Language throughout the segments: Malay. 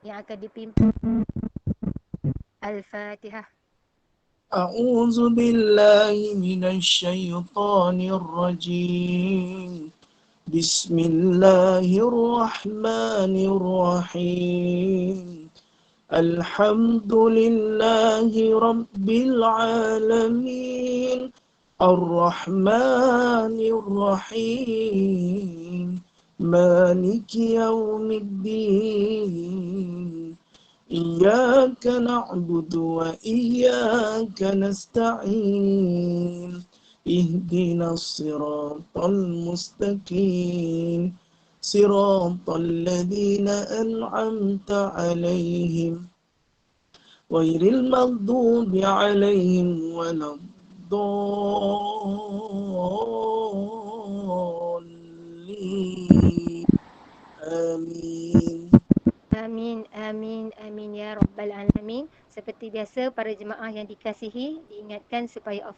yang akan dipimpin Al-Fatihah. أعوذ بالله من الشيطان الرجيم بسم الله الرحمن الرحيم الحمد لله رب العالمين الرحمن الرحيم مالك يوم الدين إياك نعبد وإياك نستعين اهدنا الصراط المستقيم صراط الذين أنعمت عليهم غير المغضوب عليهم ولا الضالين آمين. Amin, amin, amin ya Rabbal Alamin. Seperti biasa, para jemaah yang dikasihi, diingatkan supaya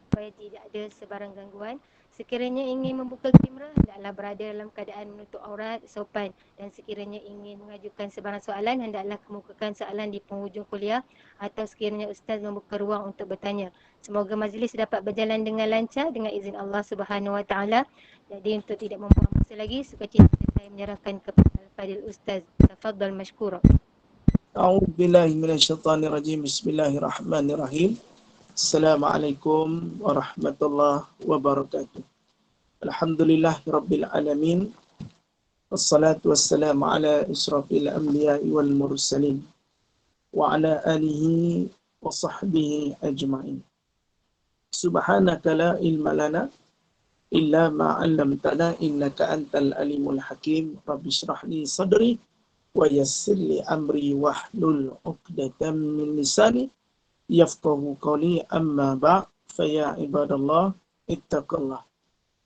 supaya tidak ada sebarang gangguan. Sekiranya ingin membuka kamera, hendaklah berada dalam keadaan menutup aurat, sopan. Dan sekiranya ingin mengajukan sebarang soalan, hendaklah kemukakan soalan di penghujung kuliah. Atau sekiranya Ustaz membuka ruang untuk bertanya. Semoga majlis dapat berjalan dengan lancar dengan izin Allah Subhanahu Wa Taala. Jadi untuk tidak membuang masa lagi, sukacita saya menyerahkan kepada Al-Fadil Ustaz. Tafadhal mashkura. أعوذ بالله من الشيطان الرجيم بسم الله الرحمن الرحيم السلام عليكم ورحمة الله وبركاته الحمد لله رب العالمين والصلاة والسلام على إشرف الأنبياء والمرسلين وعلى آله وصحبه أجمعين سبحانك لا علم لنا إلا ما علمتنا إنك أنت العليم الحكيم رب اشرح لي صدري ويسر لي أمري واحلل عقدة من لساني يفقه قولي أما بعد فيا عباد الله اتقوا الله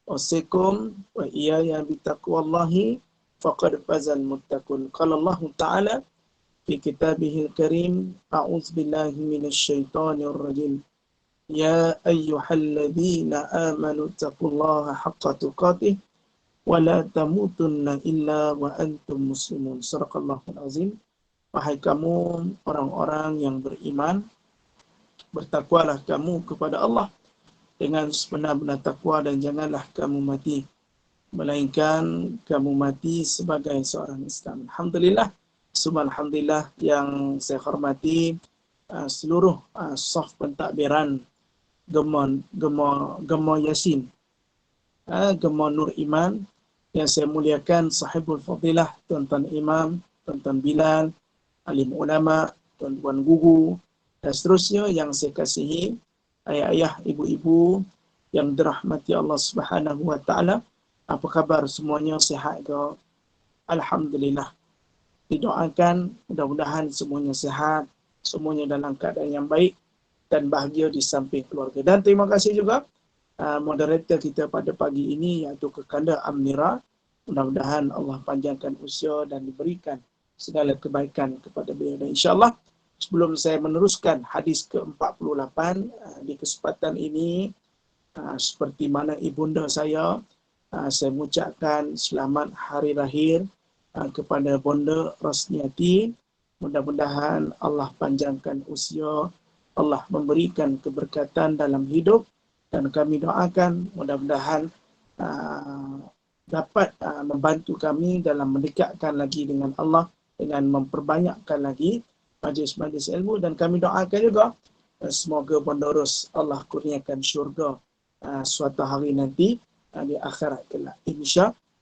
أوصيكم وإياي بتقوى الله فقد فاز المتقون قال الله تعالى في كتابه الكريم أعوذ بالله من الشيطان الرجيم يا أيها الذين آمنوا اتقوا الله حق تقاته ولا تموتن إلا وأنتم مسلمون Sadaqallahul Azim. Wahai kamu orang-orang yang beriman, bertakwalah kamu kepada Allah dengan sebenar-benar takwa dan janganlah kamu mati melainkan kamu mati sebagai seorang Islam. Alhamdulillah, subhanallah yang saya hormati seluruh saf pentadbiran Gema Yasin, Gema Nur Iman yang saya muliakan, sahibul fadilah, tuan-tuan imam, tuan-tuan Bilal, alim ulama, tuan-tuan guru dan seterusnya yang saya kasihi, ayah-ayah, ibu-ibu yang dirahmati Allah Subhanahu Wa Taala. Apa khabar semuanya, sihat ke? Alhamdulillah. Didoakan mudah-mudahan semuanya sihat, semuanya dalam keadaan yang baik dan bahagia di samping keluarga. Dan terima kasih juga moderator kita pada pagi ini, iaitu Kekanda Amnira. Mudah-mudahan Allah panjangkan usia dan diberikan segala kebaikan kepada beliau. Dan insyaAllah sebelum saya meneruskan hadis ke-48 di kesempatan ini, seperti mana ibunda saya mengucapkan selamat hari lahir kepada Bonda Rosniati. Mudah-mudahan Allah panjangkan usia, Allah memberikan keberkatan dalam hidup, dan kami doakan mudah-mudahan dapat membantu kami dalam mendekatkan lagi dengan Allah dengan memperbanyakkan lagi majlis-majlis ilmu. Dan kami doakan juga semoga Bonda Ros Allah kurniakan syurga suatu hari nanti di akhirat kelak.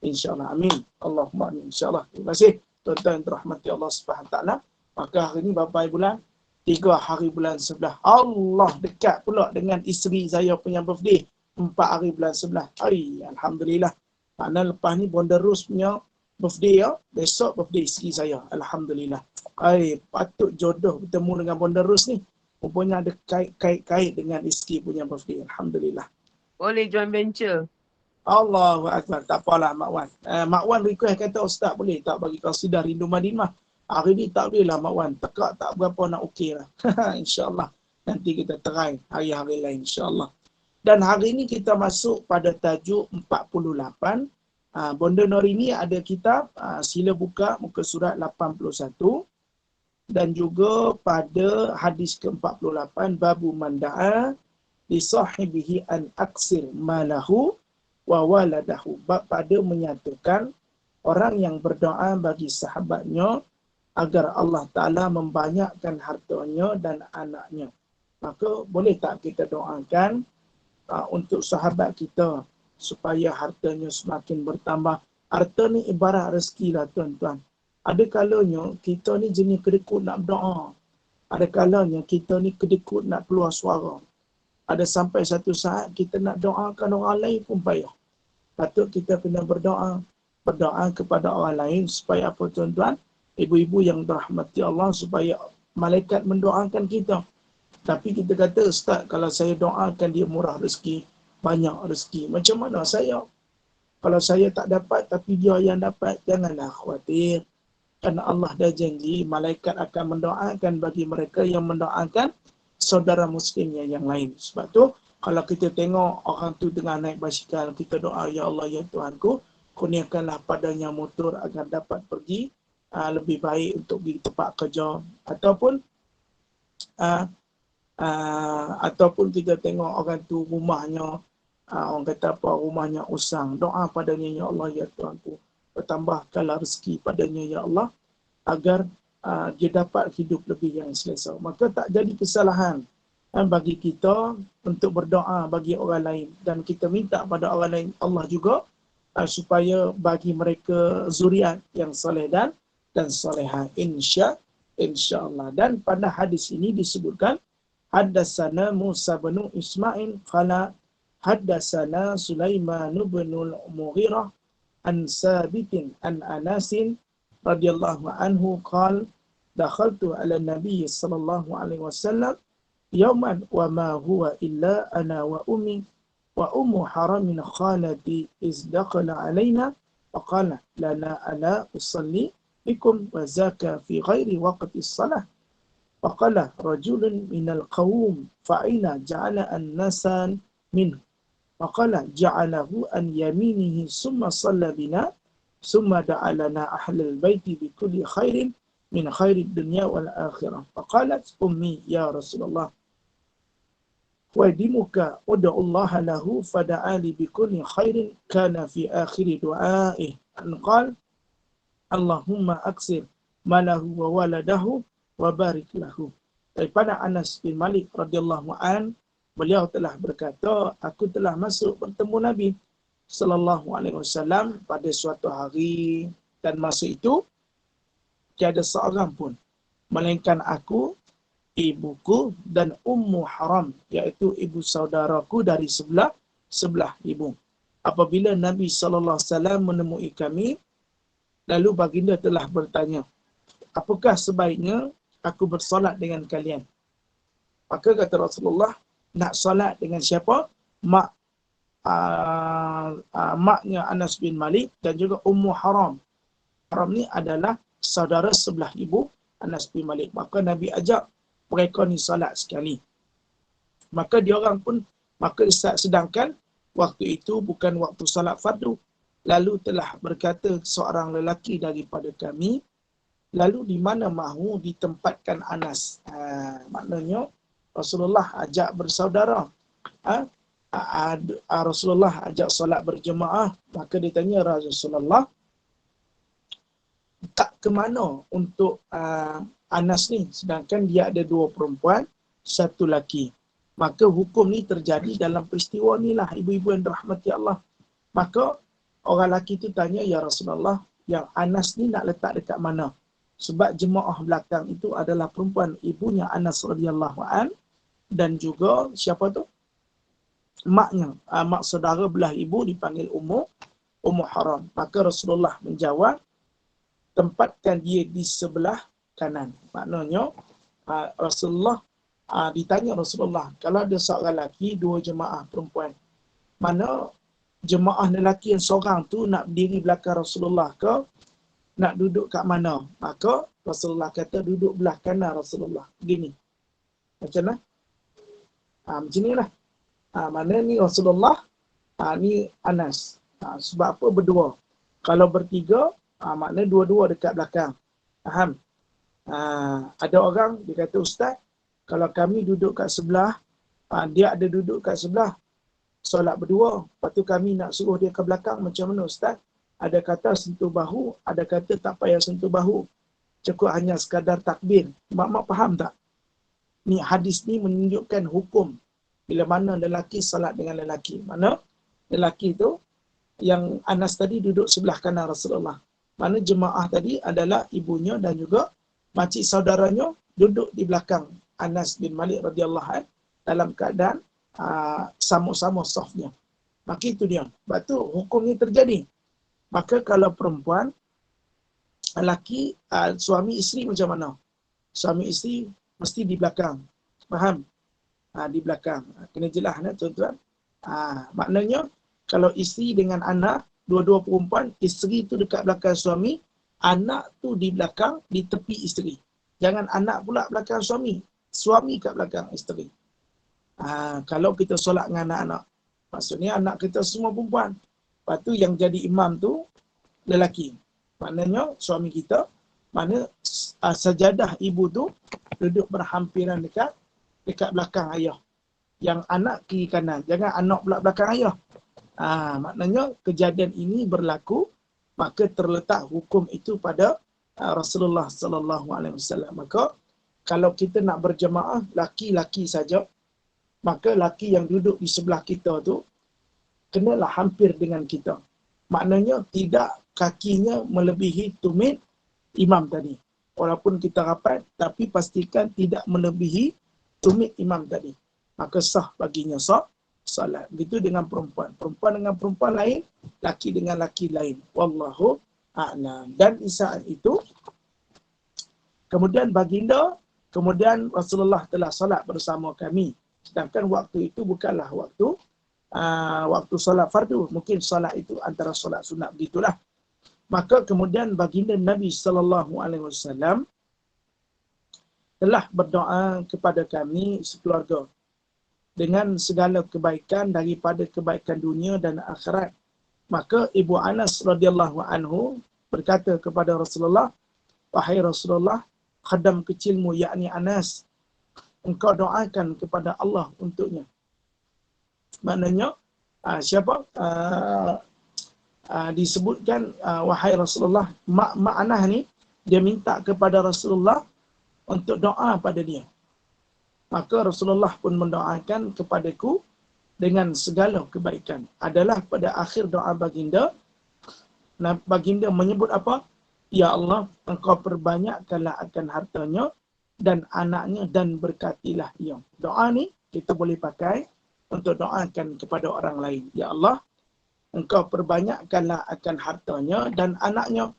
InsyaAllah. Amin. Allahumma amin. InsyaAllah. Terima kasih tuan-tuan yang dirahmati Allah Subhanahu Taala. Maka hari ini berapa bulan? 3 hari bulan 11. Allah, dekat pula dengan isteri saya punya birthday. 4 hari bulan 11. Alhamdulillah. Makna lepas ni Bonda Rus punya birthday ya. Besok birthday isteri saya. Alhamdulillah. Patut jodoh bertemu dengan Bonda Rus ni. Rupanya ada kait-kait dengan isteri punya birthday. Alhamdulillah. Boleh join venture. Allahu Akbar. Tak apalah Mak Wan. Mak Wan request kata Ustaz boleh tak bagi qasidah Rindu Madinah. Hari ni tak boleh lah Mak Wan. Tekak tak berapa nak okey lah. InsyaAllah. Nanti kita try hari-hari lain insyaAllah. Dan hari ni kita masuk pada tajuk 48 Bonda Nori ni ada kitab, sila buka muka surat 81 dan juga pada hadis ke-48 babu manda'a li sahibihi an aksir malahu wa waladahu. Bab pada menyatakan orang yang berdoa bagi sahabatnya agar Allah Ta'ala membanyakkan hartanya dan anaknya. Maka boleh tak kita doakan untuk sahabat kita supaya hartanya semakin bertambah. Harta ni ibarat rezeki lah tuan-tuan. Ada kalanya kita ni jenis kedekut nak berdoa. Ada kalanya kita ni kedekut nak keluar suara. Ada sampai satu saat kita nak doakan orang lain pun payah. Patut kita kena berdoa kepada orang lain supaya apa tuan-tuan? Ibu-ibu yang dirahmati Allah, supaya malaikat mendoakan kita. Tapi kita kata, Ustaz, kalau saya doakan dia murah rezeki, banyak rezeki. Macam mana saya? Kalau saya tak dapat tapi dia yang dapat, janganlah khawatir. Kerana Allah dah janji, malaikat akan mendoakan bagi mereka yang mendoakan saudara muslimnya yang lain. Sebab tu, kalau kita tengok orang tu tengah naik basikal, kita doa, Ya Allah, Ya Tuhanku, kurniakanlah padanya motor agar dapat pergi lebih baik untuk pergi tempat kerja. Ataupun kita tengok orang tu rumahnya, orang kata apa, rumahnya usang. Doa padanya, Ya Allah, Ya Tuhanku, bertambahkanlah rezeki padanya, Ya Allah, agar dia dapat hidup lebih yang selesa. Maka tak jadi kesalahan bagi kita untuk berdoa bagi orang lain. Dan kita minta pada orang lain, Allah juga, supaya bagi mereka zuriat yang soleh dan solehah. InsyaAllah. Dan pada hadis ini disebutkan, Haddasana Musa bin Ismail qala haddasana Sulaiman bin Mughirah an Sabitin an Anasin radhiyallahu anhu qala dakhaltu ala Nabi sallallahu alaihi wasallam yawman wa ma huwa illa ana wa ummi wa ummu haramin khalati iz dakhala alaina faqala lana ala usalli bikum wa zaka fi ghairi waqti salah. Faqala rajulun minal qawm fa'ina ja'ala an-nasan minhu. Faqala ja'alahu an yaminihi summa salla bina summa da'alana ahlal baiti bi kulli khairin min khairid dunya wal akhirah. Faqalat ummi ya Rasulullah wadimuka ud'ullaha lahu fada'ali bi kulli khairin kana fi akhiri du'aih an qala Allahumma aksir malahu wa waladahu wa barik lahu. Daripada Anas bin Malik radhiyallahu an, beliau telah berkata, aku telah masuk bertemu Nabi sallallahu alaihi wasallam pada suatu hari, dan masa itu tiada seorang pun melainkan aku, ibuku dan Ummu Haram, iaitu ibu saudaraku dari sebelah ibu. Apabila Nabi sallallahu alaihi wasallam menemui kami, lalu baginda telah bertanya, apakah sebaiknya aku bersolat dengan kalian? Maka kata Rasulullah, nak solat dengan siapa? Maknya Anas bin Malik dan juga Ummu Haram. Haram ni adalah saudara sebelah ibu Anas bin Malik. Maka Nabi ajak mereka ni solat sekali. Maka diorang pun, sedangkan waktu itu bukan waktu solat fardu. Lalu telah berkata seorang lelaki daripada kami, lalu di mana mahu ditempatkan Anas? Maknanya Rasulullah ajak bersaudara. Rasulullah ajak solat berjemaah. Maka ditanya Rasulullah, tak ke mana untuk Anas ni? Sedangkan dia ada dua perempuan, satu lelaki. Maka hukum ni terjadi dalam peristiwa ni lah, ibu-ibu yang dirahmati Allah. Maka orang lelaki tu tanya, ya Rasulullah, yang Anas ni nak letak dekat mana? Sebab jemaah belakang itu adalah perempuan ibunya Anas radhiyallahu an, dan juga siapa tu? Maknya, mak saudara belah ibu dipanggil Ummu Haram. Maka Rasulullah menjawab, tempatkan dia di sebelah kanan. Maknanya Rasulullah ditanya Rasulullah, kalau ada seorang lelaki, dua jemaah perempuan, mana jemaah lelaki yang seorang tu nak berdiri belakang Rasulullah ke nak duduk kat mana? Maka Rasulullah kata duduk belah kanan Rasulullah. Begini. Macam mana? Macam ni lah. Mana ni Rasulullah, ni Anas. Sebab apa berdua? Kalau bertiga, maknanya dua-dua dekat belakang. Faham? Ada orang, dia kata, Ustaz, kalau kami duduk kat sebelah, dia ada duduk kat sebelah, solat berdua, lepas tu kami nak suruh dia ke belakang, macam mana Ustaz? Ada kata sentuh bahu, ada kata tak payah sentuh bahu. Cukup hanya sekadar takbir. Mak faham tak? Ni hadis ni menunjukkan hukum bila mana lelaki salat dengan lelaki. Mana lelaki tu yang Anas tadi duduk sebelah kanan Rasulullah. Mana jemaah tadi adalah ibunya dan juga makcik saudaranya duduk di belakang Anas bin Malik radhiyallahu anhu dalam keadaan sama-sama safnya. Maka itu dia. Sebab tu hukum ni terjadi. Maka kalau perempuan, lelaki, suami isteri macam mana? Suami isteri mesti di belakang. Faham? Di belakang. Kena jelas tuan-tuan. Maknanya kalau isteri dengan anak, dua-dua perempuan, isteri tu dekat belakang suami, anak tu di belakang, di tepi isteri. Jangan anak pula belakang suami. Suami kat belakang isteri. Kalau kita solat dengan anak-anak, maksudnya anak kita semua perempuan. Lepas tu yang jadi imam tu lelaki. Maknanya suami kita, mana sajadah ibu tu duduk berhampiran dekat belakang ayah. Yang anak kiri kanan. Jangan anak pula belakang ayah. Maknanya kejadian ini berlaku, maka terletak hukum itu pada Rasulullah sallallahu alaihi wasallam. Maka kalau kita nak berjemaah laki-laki saja, maka laki yang duduk di sebelah kita tu kenalah hampir dengan kita. Maknanya tidak kakinya melebihi tumit imam tadi. Walaupun kita rapat, tapi pastikan tidak melebihi tumit imam tadi. Maka sah baginya salat. Begitu dengan perempuan. Perempuan dengan perempuan lain, laki dengan laki lain. Wallahu a'lam. Dan di saat itu, kemudian Rasulullah telah salat bersama kami. Sedangkan waktu itu bukanlah waktu solat fardu. Mungkin solat itu antara solat sunat, begitulah. Maka kemudian baginda Nabi SAW telah berdoa kepada kami sekeluarga dengan segala kebaikan daripada kebaikan dunia dan akhirat. Maka Ibu Anas radhiyallahu anhu berkata kepada Rasulullah, wahai Rasulullah, khadam kecilmu yakni Anas, engkau doakan kepada Allah untuknya. Maknanya siapa? Disebutkan wahai Rasulullah, mak Anas ni dia minta kepada Rasulullah untuk doa pada dia. Maka Rasulullah pun mendoakan kepadaku dengan segala kebaikan. Adalah pada akhir doa baginda, baginda menyebut apa? Ya Allah, engkau perbanyakkanlah akan hartanya dan anaknya dan berkatilah ia. Doa ni kita boleh pakai untuk doakan kepada orang lain. Ya Allah, engkau perbanyakkanlah akan hartanya dan anaknya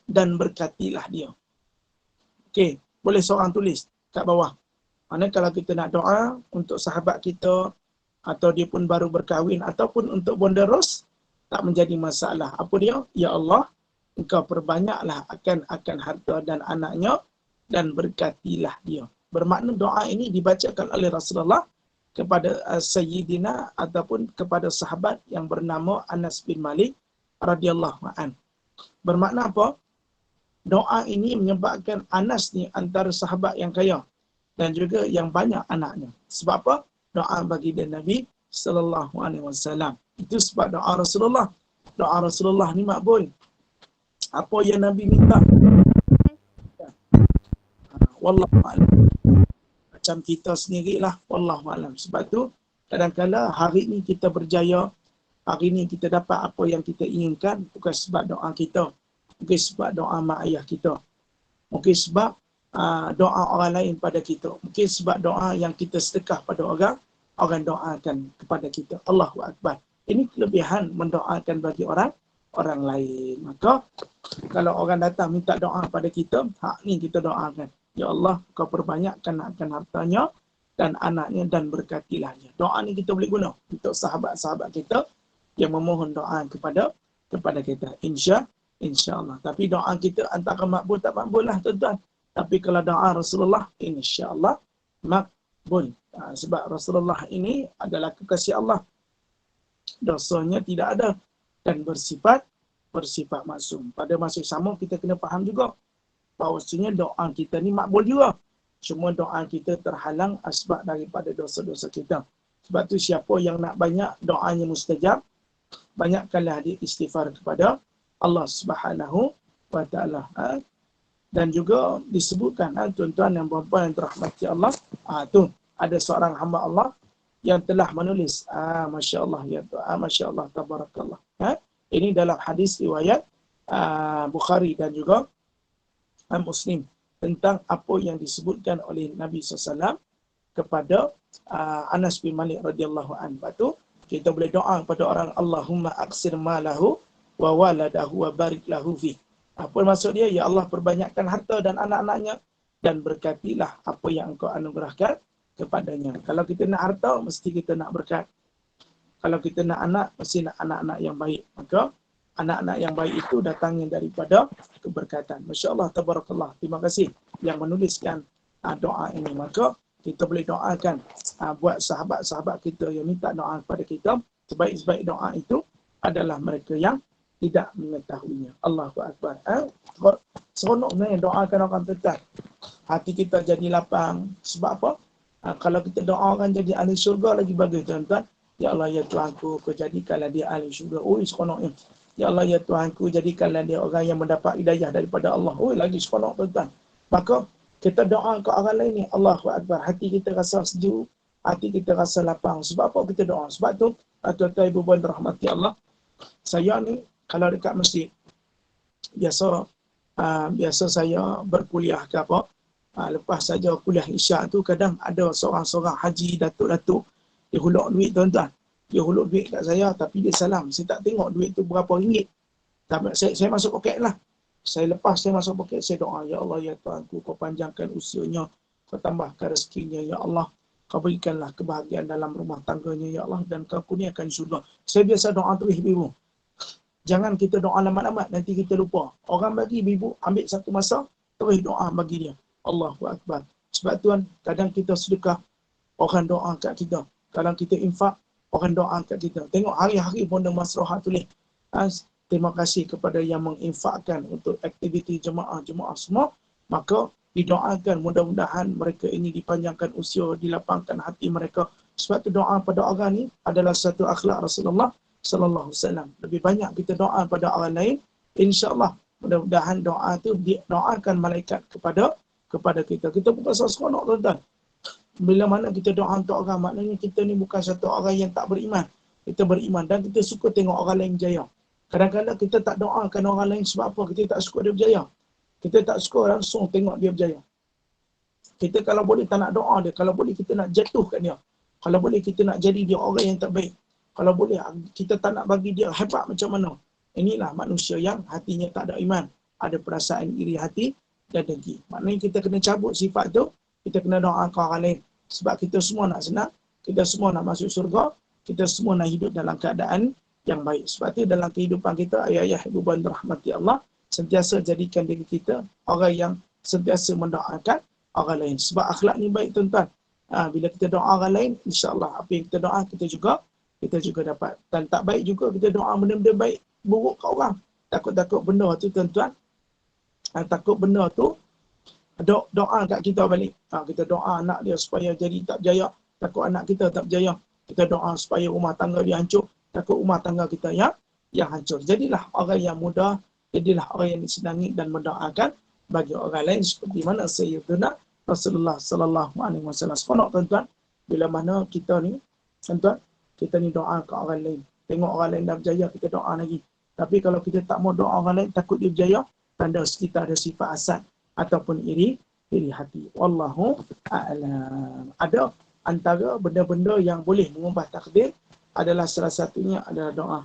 dan berkatilah dia. Okey, boleh seorang tulis kat bawah. Mana kalau kita nak doa untuk sahabat kita atau dia pun baru berkahwin ataupun untuk bonda ros, tak menjadi masalah. Apa dia? Ya Allah, engkau perbanyaklah akan harta dan anaknya dan berkatilah dia. Bermakna doa ini dibacakan oleh Rasulullah kepada Sayyidina ataupun kepada sahabat yang bernama Anas bin Malik radhiyallahu an. Bermakna apa? Doa ini menyebabkan Anas ni antara sahabat yang kaya dan juga yang banyak anaknya. Sebab apa? Doa baginda Nabi sallallahu alaihi wasallam. Itu sebab doa Rasulullah. Doa Rasulullah ni makbul. Apa yang Nabi minta? Wallahu a'lam. Macam kita sendirilah, wallahu a'lam. Sebab tu kadang-kadang hari ni kita berjaya, hari ni kita dapat apa yang kita inginkan bukan sebab doa kita, mungkin sebab doa mak ayah kita, mungkin sebab doa orang lain pada kita, mungkin sebab doa yang kita sedekah pada orang doakan kepada kita. Allahu akbar. Ini kelebihan mendoakan bagi orang lain. Maka kalau orang datang minta doa pada kita, hak ni kita doakan. Ya Allah, kau perbanyakkan akan hartanya dan anaknya dan berkatilah dia. Doa ni kita boleh guna untuk sahabat-sahabat kita yang memohon doa kepada kita. InsyaAllah. Tapi doa kita antara makbul tak makbul lah tuan-tuan. Tapi kalau doa Rasulullah, insyaAllah makbul. Sebab Rasulullah ini adalah kekasih Allah. Dosanya tidak ada. dan bersifat maksum. Pada masa yang sama kita kena faham juga bahawasanya doa kita ni makbul juga. Cuma doa kita terhalang asbab daripada dosa-dosa kita. Sebab tu siapa yang nak banyak doanya mustajab, banyakkanlah dia istighfar kepada Allah Subhanahu wa taala. Dan juga disebutkan tuan-tuan dan puan-puan yang dirahmati Allah, tu ada seorang hamba Allah yang telah menulis masya-Allah ya masya-Allah tabarakallah. Ini dalam hadis riwayat Bukhari dan juga Muslim tentang apa yang disebutkan oleh Nabi SAW kepada Anas bin Malik radhiyallahu anhu. Lepas tu kita boleh doa kepada orang, Allahumma aksir malahu wa waladahu wa barik lahu fi. Apa maksud dia? Ya Allah, perbanyakkan harta dan anak-anaknya dan berkatilah apa yang engkau anugerahkan kepadanya. Kalau kita nak harta, mesti kita nak berkat. Kalau kita nak anak, mesti nak anak-anak yang baik. Maka anak-anak yang baik itu datangnya daripada keberkatan. Masya Allah, tabarakallah. Terima kasih yang menuliskan doa ini. Maka kita boleh doakan buat sahabat-sahabat kita yang minta doa kepada kita. Sebaik-sebaik doa itu adalah mereka yang tidak mengetahuinya. Allahu Akbar. Seronoknya doakan orang tetap. Hati kita jadi lapang. Sebab apa? Kalau kita doakan jadi ahli syurga lagi bagus, tuan-tuan. Ya Allah, ya Tuhanku, kau jadikanlah dia ahli syurga. Oi, seronoknya. Ya Allah, ya Tuhanku, jadikanlah dia orang yang mendapat hidayah daripada Allah. Oi, lagi seronok, tuan-tuan. Maka kita doa ke orang lain ni, Allahu Akbar. Hati kita rasa sejuk. Hati kita rasa lapang. Sebab apa kita doa? Sebab tu, tuan-tuan, ibu puan rahmati Allah. Saya ni, kalau dekat masjid, biasa saya berkuliah ke apa, lepas saja kuliah Isyak tu, kadang ada seorang-seorang haji, datuk-datuk, dia huluk duit, tuan-tuan. Dia huluk duit kat saya, tapi dia salam. Saya tak tengok duit tu berapa ringgit. Tapi saya masuk poket lah. Saya lepas saya masuk poket, saya doa, Ya Allah, ya Tuhanku, kau panjangkan usianya, kau tambahkan rezekinya, Ya Allah. Kau berikanlah kebahagiaan dalam rumah tangganya, Ya Allah, dan kau kurniakan syurga. Saya biasa doa tu, ibu. Jangan kita doa lama-lama, nanti kita lupa. Orang bagi, ibu ambil satu masa, terus doa bagi dia. Allahu Akbar. Sebab tuan, kadang kita sedekah, orang doa kat kita. Kadang kita infak, orang doa kat kita. Tengok hari-hari Pondok Masroha tulis. Terima kasih kepada yang menginfakkan untuk aktiviti jemaah-jemaah semua. Maka didoakan mudah-mudahan mereka ini dipanjangkan usia, dilapangkan hati mereka. Sebab tu doa pada orang ni adalah satu akhlak Rasulullah sallallahu alaihi wasallam. Lebih banyak kita doa pada orang lain, insya-Allah mudah-mudahan doa tu didoakan malaikat kepada kita. Kita bukan seronok, tuan-tuan. Bila mana kita doa untuk orang, maknanya kita ni bukan satu orang yang tak beriman. Kita beriman dan kita suka tengok orang lain berjaya. Kadang-kadang kita tak doakan orang lain sebab apa? Kita tak suka dia berjaya. Kita tak suka langsung tengok dia berjaya. Kita kalau boleh tak nak doa dia, kalau boleh kita nak jatuhkan dia. Kalau boleh kita nak jadi dia orang yang terbaik. Kalau boleh kita tak nak bagi dia hebat macam mana. Inilah manusia yang hatinya tak ada iman. Ada perasaan iri hati dan dengki. Maknanya kita kena cabut sifat tu. Kita kena doakan orang lain. Sebab kita semua nak senang. Kita semua nak masuk surga. Kita semua nak hidup dalam keadaan yang baik. Sebab tu dalam kehidupan kita, ayah-ayah, ibu puan rahmati Allah, sentiasa jadikan diri kita orang yang sentiasa mendoakan orang lain. Sebab akhlak ni baik, tuan-tuan. Bila kita doa orang lain, insya-Allah apa yang kita doa kita juga dapat. Dan tak baik juga kita doa benda-benda baik buruk kat orang. Takut-takut benda tu, tuan-tuan. Takut benda tu doa kat kita balik. Kita doa anak dia supaya jadi tak berjaya. Takut anak kita tak berjaya. Kita doa supaya rumah tangga dia hancur. Takut rumah tangga kita yang hancur. Jadilah orang yang mudah. Jadilah orang yang disenangi dan mendoakan bagi orang lain. Seperti mana Sayyidina Rasulullah sallallahu alaihi wasallam. Seronok, tuan-tuan. Bila mana kita ni, tuan-tuan, kita ni doa ke orang lain. Tengok orang lain dah berjaya, kita doa lagi. Tapi kalau kita tak mau doa orang lain, takut dia berjaya, tanda kita ada sifat hasad ataupun iri hati. Wallahu a'lam. Ada antara benda-benda yang boleh mengubah takdir adalah salah satunya adalah doa.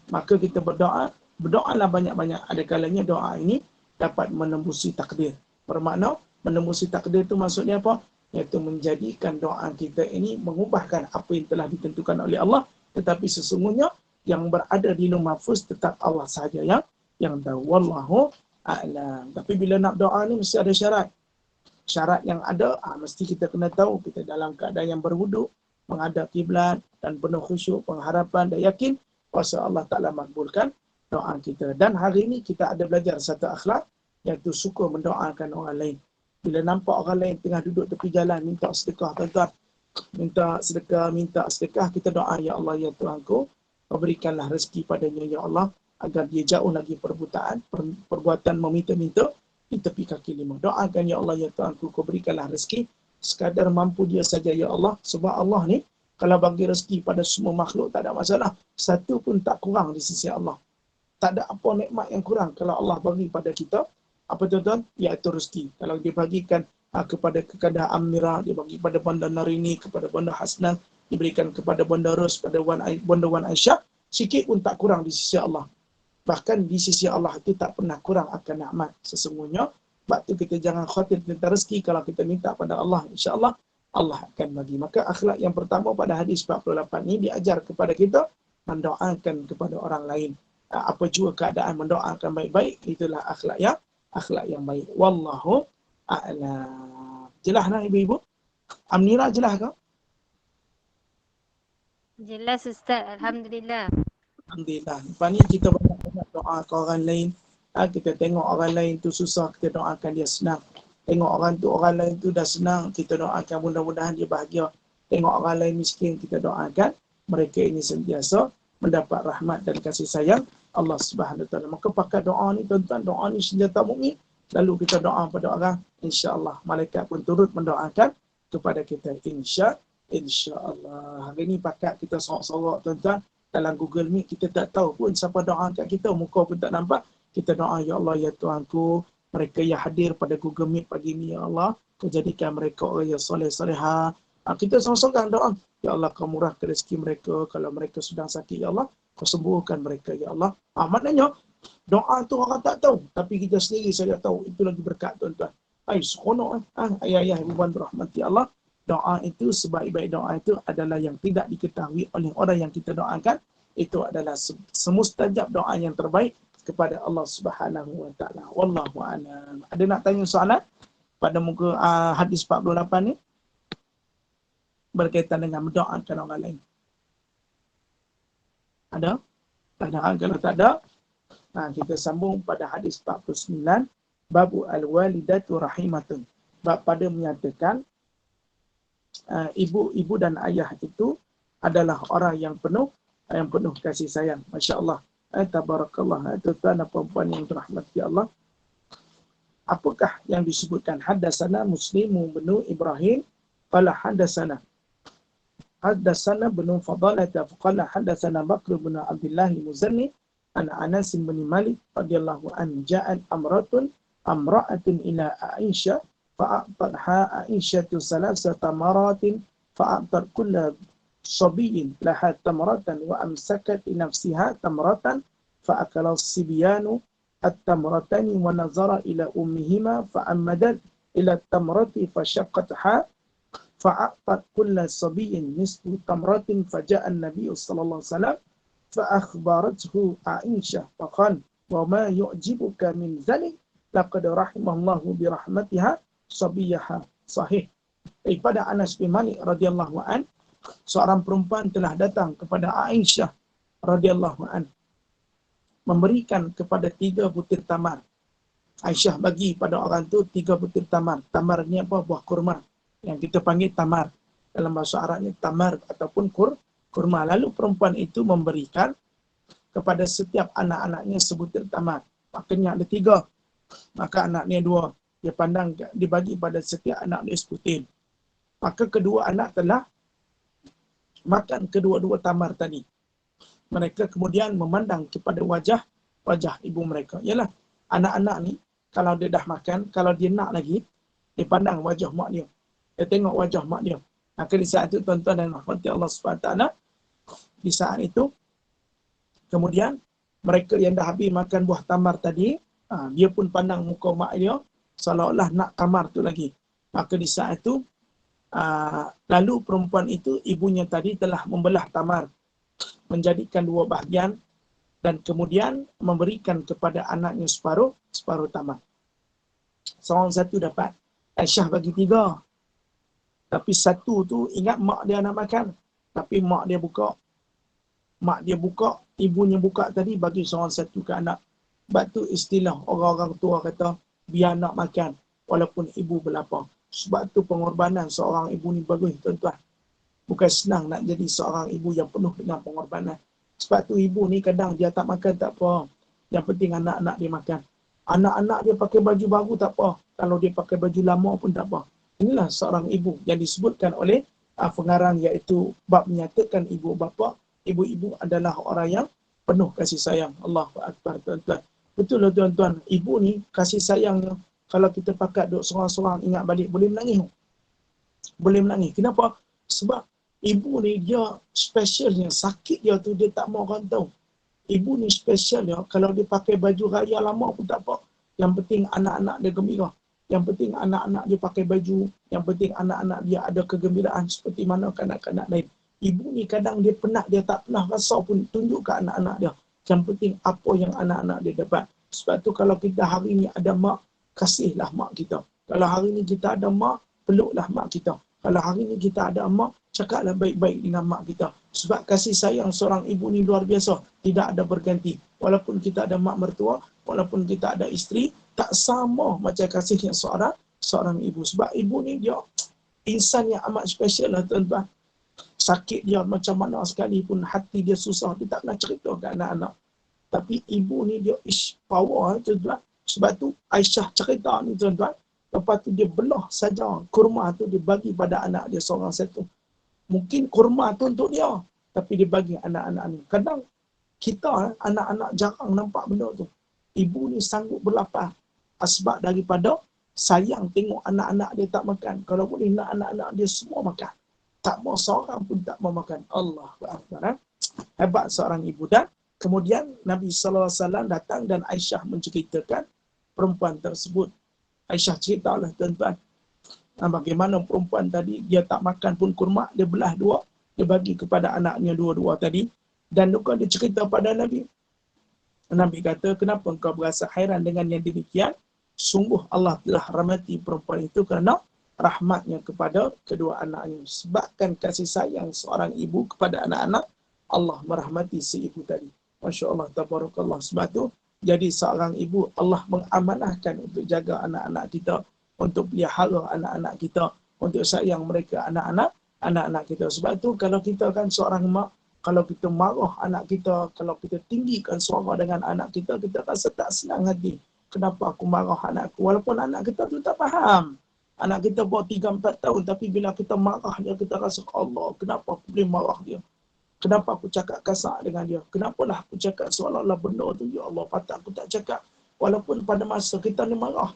Maka kita berdoalah banyak-banyak. Ada kalanya doa ini dapat menembusi takdir. Bermakna menembusi takdir itu maksudnya apa? Iaitu menjadikan doa kita ini mengubahkan apa yang telah ditentukan oleh Allah. Tetapi sesungguhnya yang berada di luar mahfuz tetap Allah sahaja yang tahu. Wallahu a'lam. Tapi bila nak doa ni mesti ada syarat. Syarat yang ada, mesti kita kena tahu kita dalam keadaan yang berwuduk, menghadap kiblat dan penuh khusyuk, pengharapan dan yakin Kuasa Allah Ta'ala makbulkan doa kita. Dan hari ini kita ada belajar satu akhlak, iaitu suka mendoakan orang lain. Bila nampak orang lain tengah duduk tepi jalan, minta sedekah, tuan-tuan, minta sedekah, kita doa, ya Allah, ya Tuhanku, berikanlah rezeki padanya, ya Allah, agar dia jauh lagi perbuatan meminta-minta di tepi kaki lima. Doakan, ya Allah, ya Tuhanku, kau berikanlah rezeki sekadar mampu dia saja, ya Allah. Sebab Allah ni, kalau bagi rezeki pada semua makhluk, tak ada masalah. Satu pun tak kurang di sisi Allah. Tak ada apa nikmat yang kurang kalau Allah bagi pada kita. Apa tuan-tuan? Iaitu rezeki. Kalau dia bagikan kepada Kedah Amirah, dia bagi kepada Banda Narini, kepada Banda Hasnan, diberikan kepada Banda Ros, pada Banda Wan Aisyah, sikit pun tak kurang di sisi Allah. Bahkan di sisi Allah itu tak pernah kurang akan nikmat sesungguhnya. Sebab tu kita jangan khawatir tentang rezeki. Kalau kita minta pada Allah, insya-Allah Allah akan bagi. Maka akhlak yang pertama pada hadis 48 ini diajar kepada kita mendoakan kepada orang lain. Apa jua keadaan, mendoakan baik-baik, itulah akhlak yang baik. Wallahu a'lam. Jelas tak ibu-ibu? Amnira jelas ke? Jelas Ustaz, Alhamdulillah. Alhamdulillah. Lepas ni kita banyak-banyak doa ke orang lain. Kita tengok orang lain tu susah, kita doakan dia senang. Tengok orang lain tu dah senang, kita doakan mudah-mudahan dia bahagia. Tengok orang lain miskin, kita doakan mereka ini sentiasa mendapat rahmat dan kasih sayang Allah Subhanahu Wa Taala. Maka pakai doa ni tuan-tuan, doa ni senjata mukmin. Lalu kita doa pada orang, insya-Allah malaikat pun turut mendoakan kepada kita, insya-Allah. Hari ni pakai kita sorak-sorak tuan-tuan dalam Google Meet, kita tak tahu pun siapa doa kat kita, muka pun tak nampak. Kita doa, ya Allah, ya Tuhanku, mereka yang hadir pada Google Meet pagi ni, ya Allah, kau jadikan mereka orang yang soleh-solehah. Kita sorang-sorang doa, ya Allah, kau murahkan rezeki mereka. Kalau mereka sedang sakit, ya Allah, kau sembuhkan mereka, ya Allah. Maknanya, doa tu orang tak tahu, tapi kita sendiri saya tahu. Itu lagi berkat, tuan-tuan. Seronok. Ayah-ayah, ibu-ibu rahmati Allah. Doa itu, sebaik-baik doa itu adalah yang tidak diketahui oleh orang yang kita doakan. Itu adalah semustajab doa yang terbaik kepada Allah Subhanahu Wa Taala. Wallahu a'lam. Ada nak tanya soalan pada muka hadis 48 ni berkaitan dengan mendoakan orang lain? Ada? Tak ada. Kalau tak ada, kita sambung pada hadis 49, babu al-walidatu rahimatun. Bab pada menyatakan ibu dan ayah itu adalah orang yang penuh kasih sayang. Masya-Allah. Tabarakallah. Tuan-tuan dan puan-puan yang dirahmati Allah. Apakah yang disebutkan? Haddatsana Muslimu bin Ibrahim qala haddatsana bin Fadalah qala haddatsana Bakr bin Abdullah Muzanni an Anas bin Malik radhiyallahu anhu ja'at amra'atun ila Aisyah fa'atha Aisyatu salasata tamaratin fa'atat kulla sabiyyin laha tamratan wa amsakat li nafsiha tamratan fa'akala as-sibyanu at-tamratani wa nazara ila ummihima fa'ammadat ila at-tamrati fashaqqatha fa'atat kulla sabiyyin nisfu tamratin faja'a an-nabiy sallallahu alaihi wasallam fa'akhbarathu Aisyah faqala wa ma yu'jibuka min dhalik laqad rahimallahu bi rahmatiha sabiyaha. Sahih. Daripada Anas bin Malik radhiyallahu an, seorang perempuan telah datang kepada Aisyah radhiyallahu an memberikan kepada 3 butir tamar. Aisyah bagi pada orang tu 3 butir tamar. Tamar ni apa? Buah kurma. Yang kita panggil tamar. Dalam bahasa Arabnya tamar ataupun kurma. Lalu perempuan itu memberikan kepada setiap anak-anaknya sebutir tamar. Maknanya ada 3. Maka anaknya 2. Dia pandang, dibagi pada setiap anak dia sebutir. Maka kedua anak telah makan kedua-dua tamar tadi. Mereka kemudian memandang kepada wajah ibu mereka. Yalah, anak-anak ni kalau dia dah makan, kalau dia nak lagi, dia pandang wajah mak dia. Dia tengok wajah mak dia. Maka di saat itu tuan-tuan dan rahmati Allah SWT, di saat itu kemudian mereka yang dah habis makan buah tamar tadi, dia pun pandang muka mak dia seolah-olah nak tamar tu lagi. Maka di saat itu lalu perempuan itu, ibunya tadi telah membelah tamar menjadikan 2 bahagian dan kemudian memberikan kepada anaknya separuh tamar. Seorang satu dapat. Aisyah bagi 3. Tapi satu tu ingat mak dia nak makan. Tapi mak dia buka. mak dia buka, ibunya buka tadi bagi seorang satu ke anak. Sebab tu istilah orang-orang tua kata, biar anak makan walaupun ibu berlapar. Sebab tu pengorbanan seorang ibu ni bagus tuan-tuan. Bukan senang nak jadi seorang ibu yang penuh dengan pengorbanan. Sebab tu ibu ni kadang dia tak makan tak apa. Yang penting anak-anak dia makan. Anak-anak dia pakai baju baru tak apa. Kalau dia pakai baju lama pun tak apa. Inilah seorang ibu yang disebutkan oleh pengarang, iaitu bab menyatakan ibu bapa. Ibu-ibu adalah orang yang penuh kasih sayang. Allahu Akbar tuan-tuan. Betul lah tuan-tuan. Ibu ni kasih sayangnya. Kalau kita pakat duduk seorang-seorang ingat balik boleh menangis. Boleh menangis. Kenapa? Sebab ibu ni dia specialnya. Sakit dia tu dia tak mau orang tahu. Ibu ni specialnya. Kalau dia pakai baju raya lama pun tak apa. Yang penting anak-anak dia gembira. Yang penting anak-anak dia pakai baju. Yang penting anak-anak dia ada kegembiraan seperti mana kanak-kanak lain. Ibu ni kadang dia penat, dia tak pernah rasa pun tunjuk ke anak-anak dia. Yang penting apa yang anak-anak dia dapat. Sebab tu kalau kita hari ni ada mak, kasihlah mak kita. Kalau hari ni kita ada mak, peluklah mak kita. Kalau hari ni kita ada mak, cakaplah baik-baik dengan mak kita. Sebab kasih sayang seorang ibu ni luar biasa. Tidak ada berganti. Walaupun kita ada mak mertua, walaupun kita ada isteri, tak sama macam kasihnya seorang ibu. Sebab ibu ni dia insan yang amat special lah tuan-tuan. Sakit dia macam mana sekalipun, hati dia susah, dia tak pernah cerita ke anak-anak. Tapi ibu ni dia power tuan-tuan. Sebab tu Aisyah cerita ni tuan-tuan. Lepas tu dia belah saja kurma tu dia bagi pada anak dia seorang satu. Mungkin kurma tu untuk dia, tapi dia bagi anak-anak ni. Kadang kita anak-anak jarang nampak benda tu. Ibu ni sanggup berlapar sebab daripada sayang tengok anak-anak dia tak makan. Kalau boleh nak anak-anak dia semua makan. Tak mau seorang pun tak mau makan. Allahu Akbar. Hebat seorang ibu. Dan kemudian Nabi SAW datang dan Aisyah menceritakan perempuan tersebut. Aisyah ceritalah tuan-tuan. Bagaimana perempuan tadi, dia tak makan pun kurma, dia belah dua, dia bagi kepada anaknya dua-dua tadi. Dan juga dia cerita pada Nabi. Nabi kata, kenapa engkau berasa hairan dengan yang demikian? Sungguh Allah telah rahmati perempuan itu kerana rahmatnya kepada kedua anaknya. Sebabkan kasih sayang seorang ibu kepada anak-anak, Allah merahmati si ibu tadi. Masya Allah, tabarakallah. Sebab tu, jadi seorang ibu, Allah mengamanahkan untuk jaga anak-anak kita, untuk pelihara anak-anak kita, untuk sayang mereka anak-anak kita. Sebab tu, kalau kita kan seorang mak, kalau kita marah anak kita, kalau kita tinggikan suara dengan anak kita, kita rasa tak senang hati. Kenapa aku marah anakku? Walaupun anak kita tu tak faham. Anak kita baru 3-4 tahun, tapi bila kita marah dia, kita rasa, Allah, kenapa aku boleh marah dia? Kenapa aku cakap kasar dengan dia? Kenapalah aku cakap seolah-olah benda tu, ya Allah, patut aku tak cakap. Walaupun pada masa kita ni marah,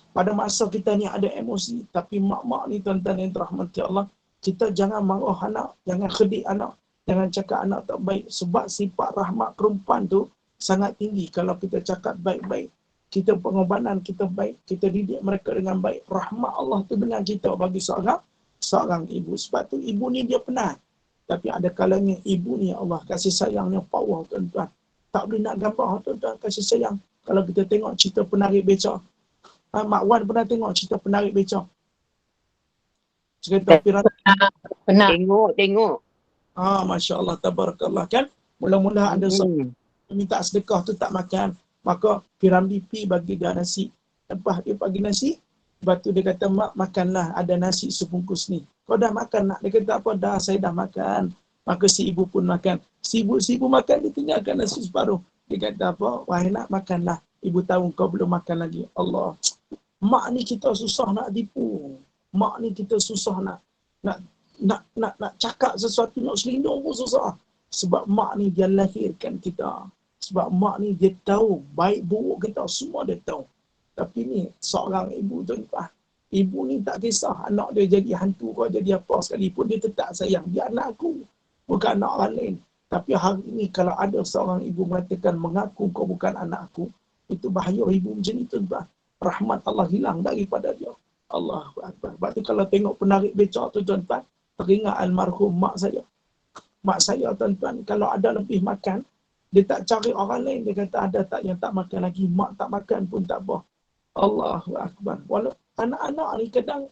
pada masa kita ni ada emosi, tapi mak-mak ni tuan-tuan yang dirahmati Allah, kita jangan marah anak, jangan kedik anak, jangan cakap anak tak baik. Sebab sifat rahmat perempuan tu sangat tinggi. Kalau kita cakap baik-baik, kita pengorbanan kita baik, kita didik mereka dengan baik, rahmat Allah tu dengan kita bagi seorang ibu. Sebab tu ibu ni dia penat. Tapi ada kalanya ibu ni Allah kasih sayangnya power tuan-tuan. Tak boleh nak gambar tuan-tuan kasih sayang. Kalau kita tengok cerita penarik beca. Mak Wan pernah tengok cerita penarik beca? Cerita piramid. Pernah. Tengok. Masya Allah, tabarakallah kan. Mula-mula ada seorang minta sedekah tu tak makan. Maka piramid pi bagi dia nasi. Lepas dia bagi nasi, lepas tu dia kata, mak makanlah, ada nasi sebungkus ni. Kau dah makan nak? Dia kata, apa dah, saya dah makan. Maka si ibu pun makan. Si ibu makan, dia tinggalkan nasi separuh. Dia kata apa? Wahai nak, makanlah. Ibu tahu kau belum makan lagi. Allah. Mak ni kita susah nak tipu. Mak ni kita susah nak cakap sesuatu, nak selindung pun susah. Sebab mak ni dia lahirkan kita. Sebab mak ni dia tahu baik buruk kita, semua dia tahu. Tapi ni seorang ibu tuan-tuan. Ibu ni tak kisah anak dia jadi hantu kau jadi apa sekalipun, dia tetap sayang. Dia anak aku, bukan anak orang lain. Tapi hari ini kalau ada seorang ibu mengatakan mengaku kau bukan anak aku, itu bahaya ibu macam ni tuan-tuan. Rahmat Allah hilang daripada dia. Allahu Akbar. Sebab tu kalau tengok penarik beca tu tuan-tuan, teringat almarhum mak saya. Mak saya tuan-tuan, kalau ada lebih makan, dia tak cari orang lain. Dia kata ada tak yang tak makan lagi. Mak tak makan pun tak apa. Allahu Akbar. Walau anak-anak ni kadang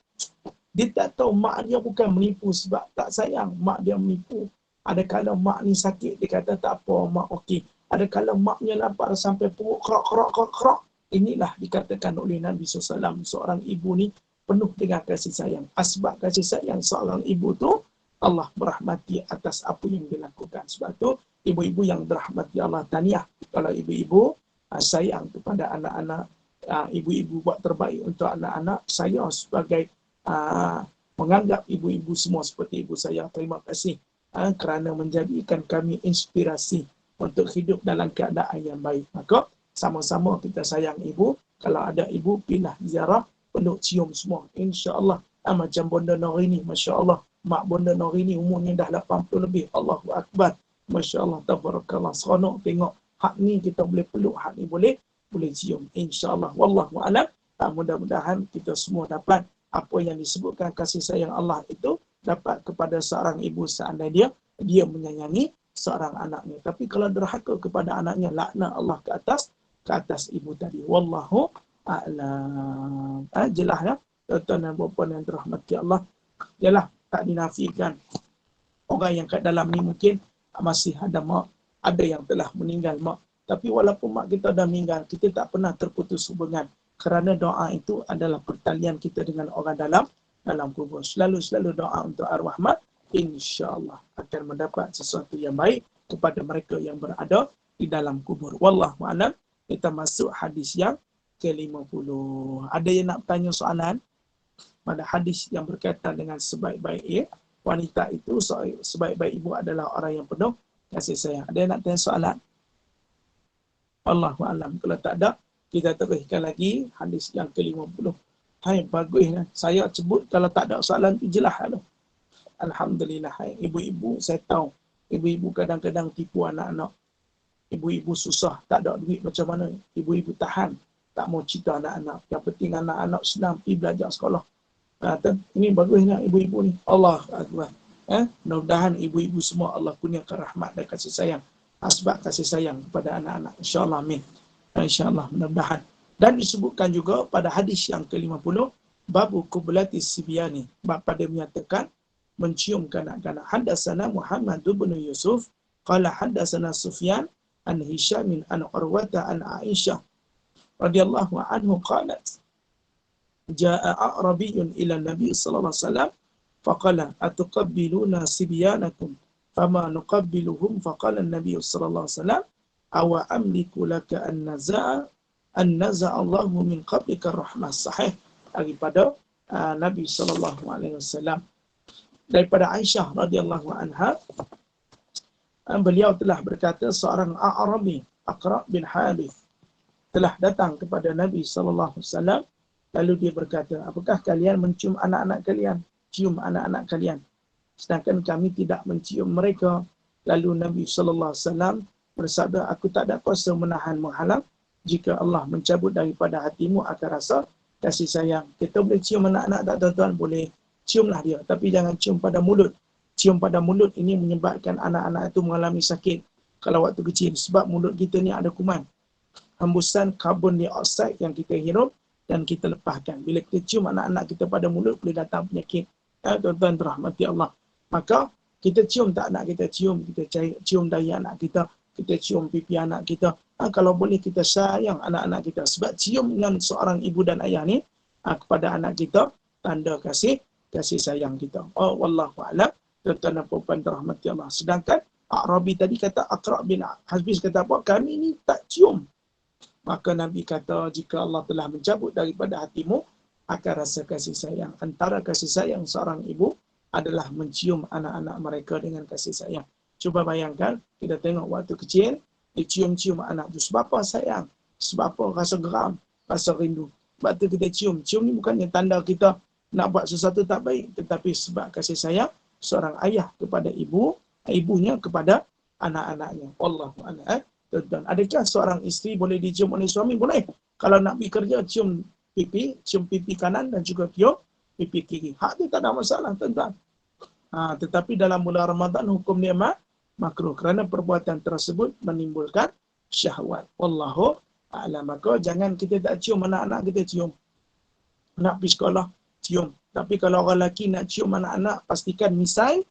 dia tak tahu mak dia bukan menipu sebab tak sayang. Mak dia menipu Ada kala mak ni sakit, dia kata tak apa, mak okey. Ada kala maknya lapar sampai perut kerok. Inilah dikatakan oleh Nabi SAW, seorang ibu ni penuh dengan kasih sayang. Asbab kasih sayang seorang ibu tu, Allah merahmati atas apa yang dilakukan. Sebab tu, ibu-ibu yang dirahmati Allah, tahniah kalau ibu-ibu sayang kepada anak-anak, ibu-ibu buat terbaik untuk anak-anak. Saya sebagai menganggap ibu-ibu semua seperti ibu saya, terima kasih kerana menjadikan kami inspirasi untuk hidup dalam keadaan yang baik. Maka sama-sama kita sayang ibu. Kalau ada ibu, pindah ziarah, peluk cium semua. InsyaAllah. Macam Bonda Norini, Masya Allah. Mak Bonda Norini umurnya dah 80 lebih. Allahu Akbar. Masya Allah. Tabarakallah. Seronok tengok. Hak ni kita boleh peluk, hak ni boleh cium. InsyaAllah. Wallahu'alam. Mudah-mudahan kita semua dapat apa yang disebutkan kasih sayang Allah itu dapat kepada seorang ibu seandainya dia menyayangi seorang anaknya. Tapi kalau derhaka kepada anaknya, laknat Allah ke atas ibu tadi. Wallahu a'lam. Jelas ya, tuan-tuan dan puan yang dirahmati Allah. Yalah, tak dinafikan orang yang kat dalam ni mungkin masih ada mak, ada yang telah meninggal mak. Tapi walaupun mak kita dah meninggal, kita tak pernah terputus hubungan. Kerana doa itu adalah pertalian kita dengan orang dalam kubur. Selalu doa untuk arwah mak, insya-Allah akan mendapat sesuatu yang baik kepada mereka yang berada di dalam kubur. Wallahu a'lam. Kita masuk hadis yang ke-50. Ada yang nak tanya soalan pada hadis yang berkaitan dengan sebaik-baik wanita itu, sebaik-baik ibu adalah orang yang penuh kasih sayang. Ada yang nak tanya soalan? Wallahu a'lam. Kalau tak ada, kita teruskan lagi hadis yang ke-50. Hai, bagus kan? Saya sebut kalau tak ada soalan tu jelas lah. Alhamdulillah. Hai, ibu-ibu, saya tahu. Ibu-ibu kadang-kadang tipu anak-anak. Ibu-ibu susah, tak ada duit macam mana. Ibu-ibu tahan, tak mau cerita anak-anak. Yang penting anak-anak senang pergi belajar sekolah. Ini bagusnya ibu-ibu ni. Allah Akbar. Mudah-mudahan ibu-ibu semua Allah kurniakan rahmat dan kasih sayang. Sebab kasih sayang kepada anak-anak. InsyaAllah, amin. InsyaAllah, mudah-mudahan. Dan disebutkan juga pada hadis yang ke-50, babu kublati sibyani, bab pada menyatakan mencium kanak-kanak. Haddatsana Muhammad bin Yusuf qala haddatsana Sufyan an Hisham an Urwata an Aisyah radhiyallahu anhu qalat jaa a'rabiyyun ila Nabi sallallahu alaihi wasallam faqala atuqabbiluna sibyanakum fama nuqabbiluhum faqala an-nabi sallallahu alaihi wasallam awa amliku laka an-naza Allahu min qablika rahmah. Sahih daripada Nabi sallallahu alaihi wasallam. Daripada Aisyah radhiyallahu anha, beliau telah berkata seorang A'rabi, Aqra bin Hadith, telah datang kepada Nabi sallallahu alaihi wasallam, lalu dia berkata, apakah kalian mencium anak-anak kalian? Cium anak-anak kalian, sedangkan kami tidak mencium mereka. Lalu Nabi sallallahu alaihi wasallam bersabda, aku tak ada kuasa menahan menghalang. Jika Allah mencabut daripada hatimu akan rasa kasih sayang. Kita boleh cium anak-anak tak tuan-tuan? Boleh. Ciumlah dia. Tapi jangan cium pada mulut. Cium pada mulut ini menyebabkan anak-anak itu mengalami sakit kalau waktu kecil. Sebab mulut kita ni ada kuman. Hembusan karbon dioksida yang kita hirup dan kita lepaskan. Bila kita cium anak-anak kita pada mulut, boleh datang penyakit. Tuan-tuan rahmati Allah. Maka kita cium tak anak kita cium. Kita cium dahi anak kita. Kita cium pipi anak kita. Kalau boleh kita sayang anak-anak kita. Sebab cium dengan seorang ibu dan ayah ni kepada anak kita, tanda kasih sayang kita. Wallahu a'lam. Tuan-tuan dan puan rahmati Allah. Sedangkan A'rabi tadi kata, Aqra bin Habis kata apa? Kami ni tak cium. Maka Nabi kata, jika Allah telah mencabut daripada hatimu, akan rasa kasih sayang. Antara kasih sayang seorang ibu adalah mencium anak-anak mereka dengan kasih sayang. Cuba bayangkan, kita tengok waktu kecil, dia cium-cium anak tu. Sebab apa sayang? Sebab apa rasa geram, rasa rindu. Sebab tu kita cium. Cium ni bukannya tanda kita nak buat sesuatu tak baik, tetapi sebab kasih sayang seorang ayah kepada ibunya kepada anak-anaknya. Wallahu a'lam. Tuan-tuan, adakah seorang isteri boleh dicium oleh suami? Boleh. Kalau nak pergi kerja, cium pipi kanan dan juga cium pipi kiri. Hak dia tak ada masalah, tuan-tuan. Tetapi dalam bulan Ramadan hukum dia makruh kerana perbuatan tersebut menimbulkan syahwat. Wallahu a'lam. Maka jangan kita tak cium anak-anak kita, cium. Nak pergi sekolah, cium. Tapi kalau orang lelaki nak cium anak-anak, pastikan misai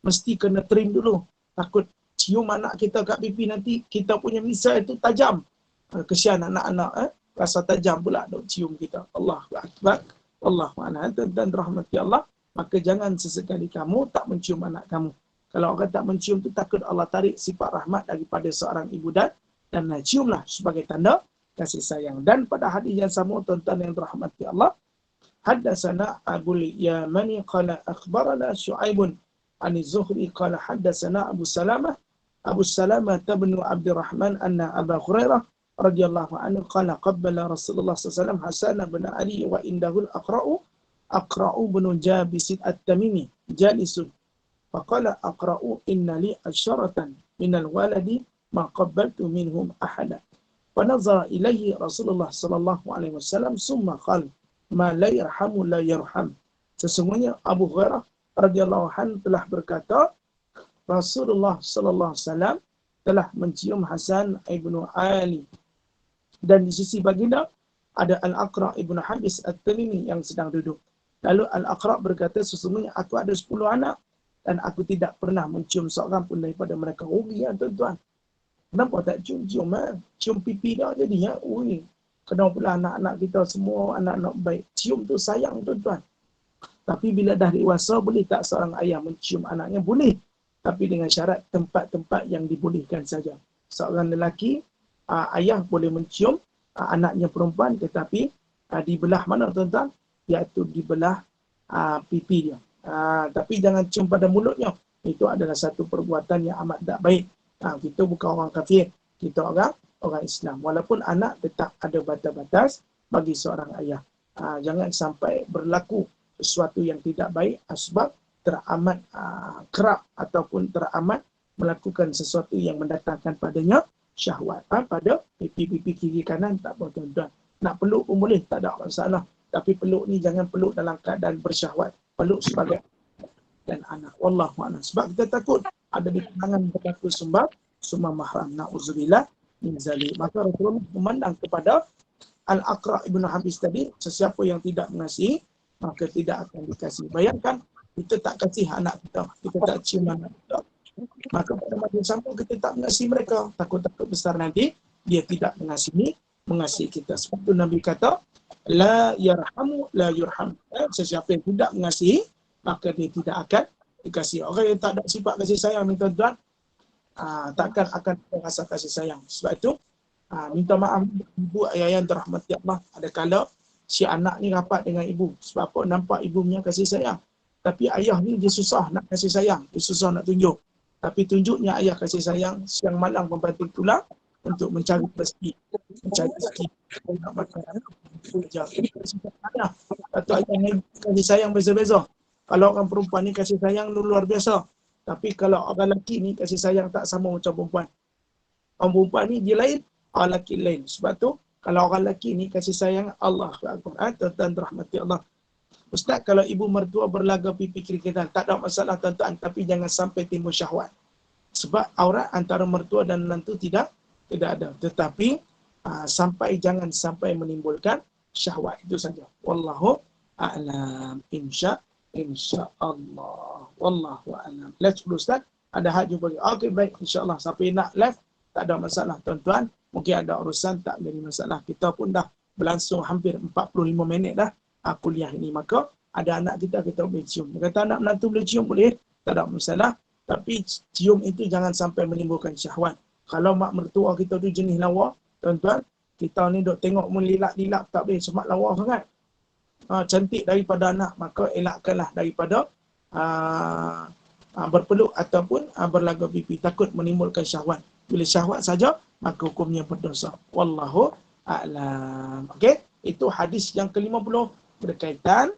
mesti kena trim dulu. Takut cium anak kita kat pipi nanti kita punya misai itu tajam. Kesian anak-anak rasa tajam pula dok cium kita. Allahu akbar. Allahu a'lam. Dan rahmati Allah, maka jangan sesekali kamu tak mencium anak kamu. Kalau orang tak mencium tu takut Allah tarik sifat rahmat daripada seorang ibu dan ciumlah sebagai tanda kasih sayang. Dan pada hadis yang sama tuan-tuan yang dirahmati Allah, haddatsana Abul Yamani qala akhbarana Syu'aibun an Az-Zuhri qala haddatsana Abu Salamah bin Abdurrahman anna Abu Hurairah radhiyallahu anhu qala qabbala Rasulullah sallallahu alaihi wasallam Hasan bin Ali wa indahu al-Aqra'u bin Jabis at-Tamimi jalisun faqala Aqra'u inna li asharatan min al-waladi ma qabbaltu minhum ahada fanazara ilayhi Rasulullah sallallahu alaihi wasallam summa qala ma la yarhamu la yarham. Sesungguhnya Abu Hurairah radhiyallahu anhu telah berkata Rasulullah sallallahu alaihi wasallam telah mencium Hasan ibnu Ali, dan di sisi baginda ada Al-Aqra' ibnu Habis At-Tamimi yang sedang duduk. Lalu Al-Aqra' berkata, sesungguhnya aku ada 10 anak dan aku tidak pernah mencium seorang pun daripada mereka. Rugi ya tuan-tuan. Kenapa tak cium-cium? Cium pipi dah jadi ya. Ui. Kena pula anak-anak kita semua anak-anak baik. Cium tu sayang tuan-tuan. Tapi bila dah dewasa, boleh tak seorang ayah mencium anaknya? Boleh. Tapi dengan syarat tempat-tempat yang dibolehkan saja. Seorang lelaki, ayah boleh mencium anaknya perempuan, tetapi di belah mana tuan-tuan? Iaitu di belah pipi dia. Tapi jangan cium pada mulutnya. Itu adalah satu perbuatan yang amat tak baik. Kita bukan orang kafir. Kita orang Islam. Walaupun anak tetap ada batas-batas bagi seorang ayah. Jangan sampai berlaku sesuatu yang tidak baik sebab teramat kerap ataupun teramat melakukan sesuatu yang mendatangkan padanya syahwat. Pada pipi-pipi kiri kanan tak apa tuan-tuan. Nak peluk pun boleh, tak ada masalah. Tapi peluk ni jangan peluk dalam keadaan bersyahwat. Peluk sebagai dan anak. Wallahu'alam. Sebab kita takut ada di kalangan berlaku sumbah mahram. Na'udzubillah min zalik. Maka Rasulullah memandang kepada Al-Aqra' ibn Habis tadi, sesiapa yang tidak mengasihi, maka tidak akan dikasih. Bayangkan, kita tak kasih anak kita, kita tak cium anak kita, maka pada masa sama kita tak mengasihi mereka. Takut-takut besar nanti dia tidak mengasihi kita. Sebab itu Nabi kata, la yarhamu la yurham. Sesiapa yang tidak mengasihi, maka dia tidak akan dikasihi. Orang yang tak ada sifat kasih sayang ni tuan-tuan, takkan akan rasa kasih sayang. Sebab itu minta maaf ibu ayah yang dirahmati Allah, ada kala si anak ni rapat dengan ibu. Sebab apa? Nampak ibunya kasih sayang. Tapi ayah ni dia susah nak kasih sayang, dia susah nak tunjuk. Tapi tunjuknya ayah kasih sayang, siang malam membanting tulang untuk mencari rezeki. Nak makan kerja. Atau ayah ni kasih sayang beza-beza. Kalau orang perempuan ni kasih sayang luar biasa. Tapi kalau orang lelaki ni kasih sayang tak sama macam perempuan. Orang perempuan ni dia lain, orang lelaki lain. Sebab tu kalau orang lelaki ni kasih sayang Allah Al-Quran, tuan-tuan rahmati Allah. Ustaz, kalau ibu mertua berlaga pipi kiri kanan, tak ada masalah tuan-tuan, tapi jangan sampai timbul syahwat. Sebab aurat antara mertua dan menantu tidak ada. Tetapi jangan sampai menimbulkan syahwat. Itu saja. Wallahu a'lam. InsyaAllah. Wallahu a'lam. Let's go Ustaz. Ada hak jumpa lagi. Okey, baik. InsyaAllah. Siapa yang nak live, tak ada masalah tuan-tuan. Mungkin ada urusan, tak jadi masalah. Kita pun dah berlangsung hampir 45 minit dah kuliah ini. Maka ada anak kita boleh cium. Dia kata anak menantu boleh cium, boleh. Tak ada masalah. Tapi cium itu jangan sampai menimbulkan syahwat. Kalau mak mertua kita tu jenis lawa, tuan-tuan, kita ni duk tengok melilak-lilak tak boleh, semak lawa sangat. Cantik daripada anak, maka elakkanlah daripada berpeluk ataupun berlaga pipi. Takut menimbulkan syahwat. Bila syahwat saja, maka hukumnya berdosa. Wallahu a'lam. Okey, itu hadis yang ke-50 berkaitan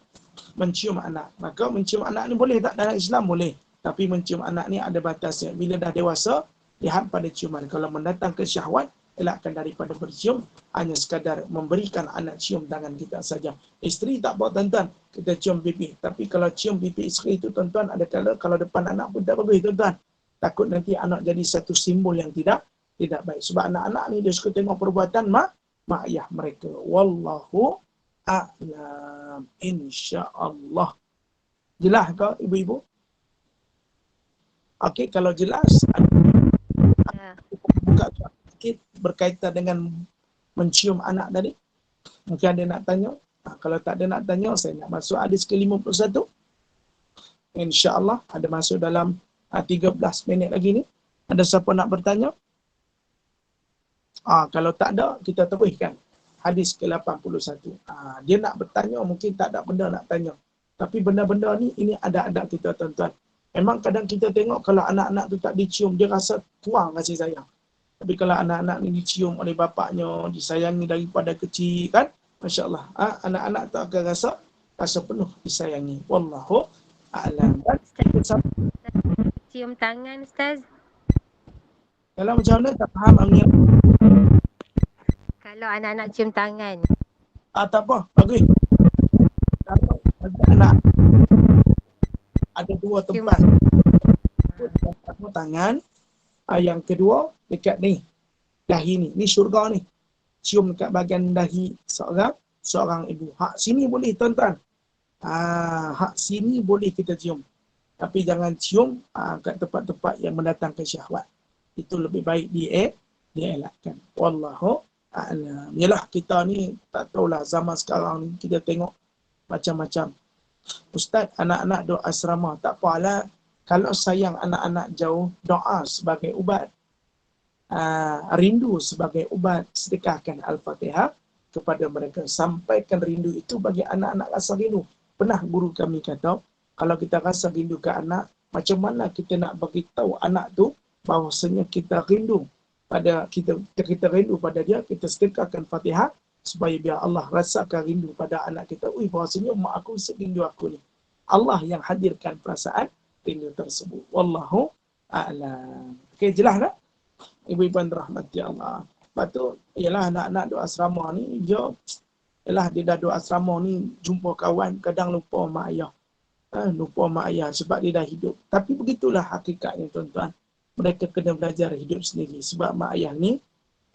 mencium anak. Maka mencium anak ni boleh tak dalam Islam? Boleh. Tapi mencium anak ni ada batasnya. Bila dah dewasa, lihat pada ciuman. Kalau mendatangkan syahwat, elakkan daripada bercium. Hanya sekadar memberikan anak cium tangan kita saja. Isteri tak buat tuan-tuan, kita cium pipi. Tapi kalau cium pipi isteri itu tuan-tuan, ada kalau depan anak pun tak bagus tuan-tuan. Takut nanti anak jadi satu simbol yang tidak baik. Sebab anak-anak ni dia suka tengok perbuatan mak ayah mereka. Wallahu a'lam. InsyaAllah. Jelas ke ibu-ibu? Okey, kalau jelas Ya. buka sikit berkaitan dengan mencium anak tadi. Mungkin ada nak tanya. Kalau tak ada nak tanya, saya nak masuk hadis ke-51. InsyaAllah ada masuk dalam 13 minit lagi ni. Ada siapa nak bertanya? Kalau tak ada, kita teruskan hadis ke-81. Dia nak bertanya, mungkin tak ada benda nak tanya. Tapi benda-benda ni, ini ada adab kita tuan-tuan. Memang kadang kita tengok kalau anak-anak tu tak dicium, dia rasa kurang kasih sayang. Tapi kalau anak-anak ni dicium oleh bapaknya, disayangi daripada kecil kan, Masya Allah, anak-anak tu akan rasa penuh disayangi. Wallahu a'lam. Ustaz, cium tangan Ustaz. Kalau macam mana tak faham Amir? Kalau anak-anak cium tangan. Tak apa, bagus. Kalau anak ada dua Cium. tempat. Satu tangan, yang kedua dekat ni, dahi ni. Ni syurga ni. Cium dekat bahagian dahi seorang ibu. Hak sini boleh tuan-tuan. Hak sini boleh kita cium. Tapi jangan cium kat tempat-tempat yang mendatangkan syahwat. Itu lebih baik dielakkan. Wallahu a'lam. Yalah, kita ni tak tahulah zaman sekarang ni kita tengok macam-macam. Ustaz, anak-anak duduk asrama, tak apalah. Kalau sayang anak-anak jauh, doa sebagai ubat. Rindu sebagai ubat, sedekahkan Al-Fatihah kepada mereka. Sampaikan rindu itu bagi anak-anak rasa rindu. Pernah guru kami kata, kalau kita rasa rindu ke anak, macam mana kita nak beritahu anak tu bahawasanya kita rindu pada kita rindu pada dia, kita sedekahkan Fatihah supaya biar Allah rasakan rindu pada anak kita. Bahawasanya mak aku rindu aku ni. Allah yang hadirkan perasaan rindu tersebut. Wallahu a'lam. Okey, jelas tak? Ibu-ibu yang dirahmati Allah. Lepas tu, ialah anak-anak duduk asrama ni, dia dah duduk asrama ni, jumpa kawan, kadang lupa mak ayah. Lupa mak ayah sebab dia dah hidup. Tapi begitulah hakikatnya tuan-tuan. Mereka kena belajar hidup sendiri. Sebab mak ayah ni,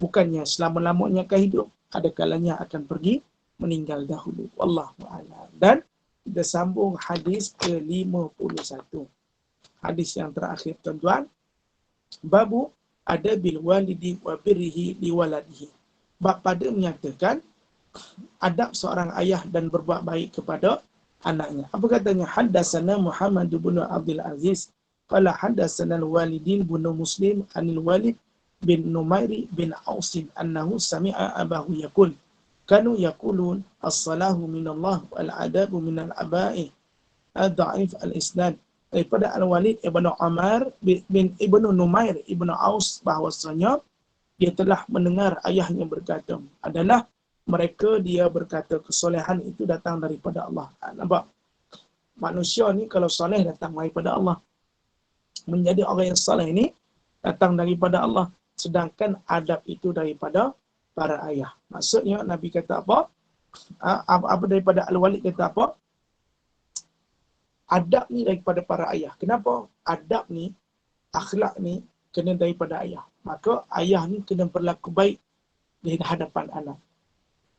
bukannya selama-lamanya akan hidup. Ada kalanya akan pergi, meninggal dahulu. Wallahu'alam. Dan kita sambung hadis ke-51. Hadis yang terakhir tuan-tuan. Babu ada bil walidi wa birrihi li waladihi. Bab pada menyatakan adab seorang ayah dan berbuat baik kepada anaknya. Apa katanya? Haddatsana Muhammad bin Abdul Aziz qala haddatsana al-Walidin bin Muslim anil Walid bin Numairi bin Ausin annahu sami'a abahu yaqul kanu yaqulun as-salahu minallah wal adabu minal aba'i ad-da'if al-isnad. Daripada Al-Walid Ibn Umar bin Ibn Numair Ibn Aus bahawasanya dia telah mendengar ayahnya berkata, adalah mereka dia berkata kesolehan itu datang daripada Allah. Nampak? Manusia ni kalau soleh datang daripada Allah. Menjadi orang yang soleh ni datang daripada Allah. Sedangkan adab itu daripada para ayah. Maksudnya Nabi kata apa? Apa daripada Al-Walid kata apa? Adab ni daripada para ayah. Kenapa? Adab ni, akhlak ni kena daripada ayah. Maka ayah ni kena berlaku baik di hadapan anak.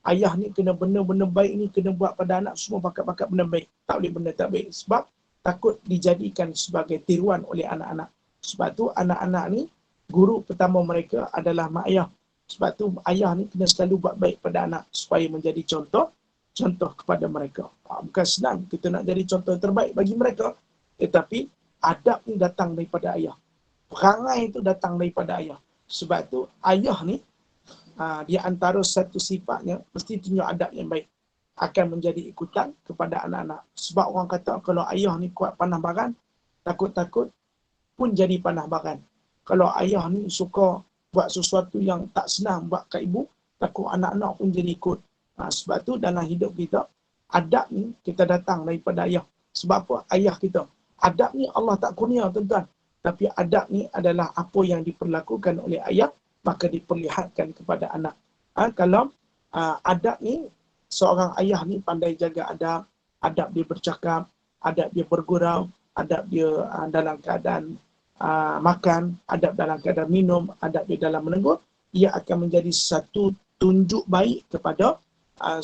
Ayah ni kena benda-benda baik ni kena buat pada anak, semua bakat-bakat benda baik. Tak boleh benda tak baik. Sebab takut dijadikan sebagai tiruan oleh anak-anak. Sebab tu anak-anak ni, guru pertama mereka adalah mak ayah. Sebab tu ayah ni kena selalu buat baik pada anak supaya menjadi contoh kepada mereka. Bukan senang kita nak jadi contoh yang terbaik bagi mereka. Tetapi adab ni datang daripada ayah. Perangai itu datang daripada ayah. Sebab tu ayah ni, dia antara satu sifatnya, mesti tunjuk adab yang baik. Akan menjadi ikutan kepada anak-anak. Sebab orang kata kalau ayah ni kuat panah baran, takut-takut pun jadi panah baran. Kalau ayah ni suka buat sesuatu yang tak senang buat kat ibu, takut anak-anak pun jadi ikut. Sebab tu dalam hidup kita, adab ni kita datang daripada ayah. Sebab apa? Ayah kita. Adab ni Allah tak kurnia tuan-tuan. Tapi adab ni adalah apa yang diperlakukan oleh ayah, maka diperlihatkan kepada anak. Kalau adab ni, seorang ayah ni pandai jaga adab, adab dia bercakap, adab dia bergurau, adab dia dalam keadaan makan, adab dalam keadaan minum, adab dia dalam menegur, ia akan menjadi satu tunjuk baik kepada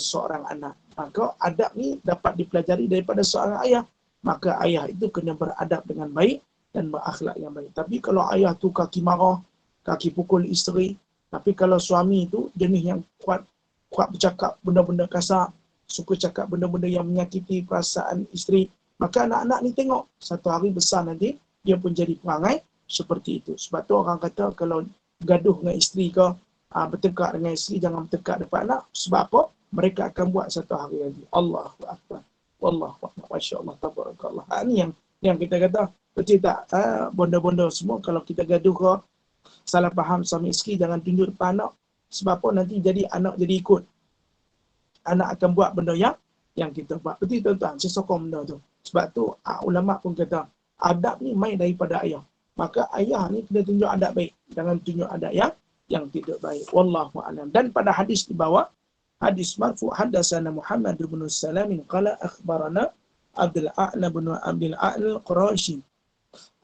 seorang anak. Maka adab ni dapat dipelajari daripada seorang ayah. Maka ayah itu kena beradab dengan baik dan berakhlak yang baik. Tapi kalau ayah tu kaki marah, kaki pukul isteri, tapi kalau suami tu jenis yang kuat bercakap benda-benda kasar, suka cakap benda-benda yang menyakiti perasaan isteri, maka anak-anak ni tengok satu hari besar nanti dia pun jadi perangai seperti itu. Sebab tu orang kata kalau gaduh dengan isteri ke, bertekak dengan isteri, jangan bertekak depan anak. Sebab apa? Mereka akan buat satu hari lagi. Allahu Akbar. Wallahu Akbar. Masya-Allah, tabarakallah. Ni yang kita kata, betul tak? Bonda-bonda semua kalau kita gaduh ke, salah faham suami isteri, jangan tunjuk depan anak. Sebab apa? Nanti jadi anak jadi ikut. Anak akan buat benda yang kita buat. Betul tuan-tuan, saya sokong benda tu. Sebab tu ulama pun kata, adab ni main daripada ayah. Maka ayah ni kena tunjuk adab baik. Jangan tunjuk adab yang tidak baik. Wallahu a'lam. Dan pada hadis di bawah, hadis marfu, haddatsana Muhammad bin Salam qala akhbarana Abdul A'la bin Abdul A'la Qurashi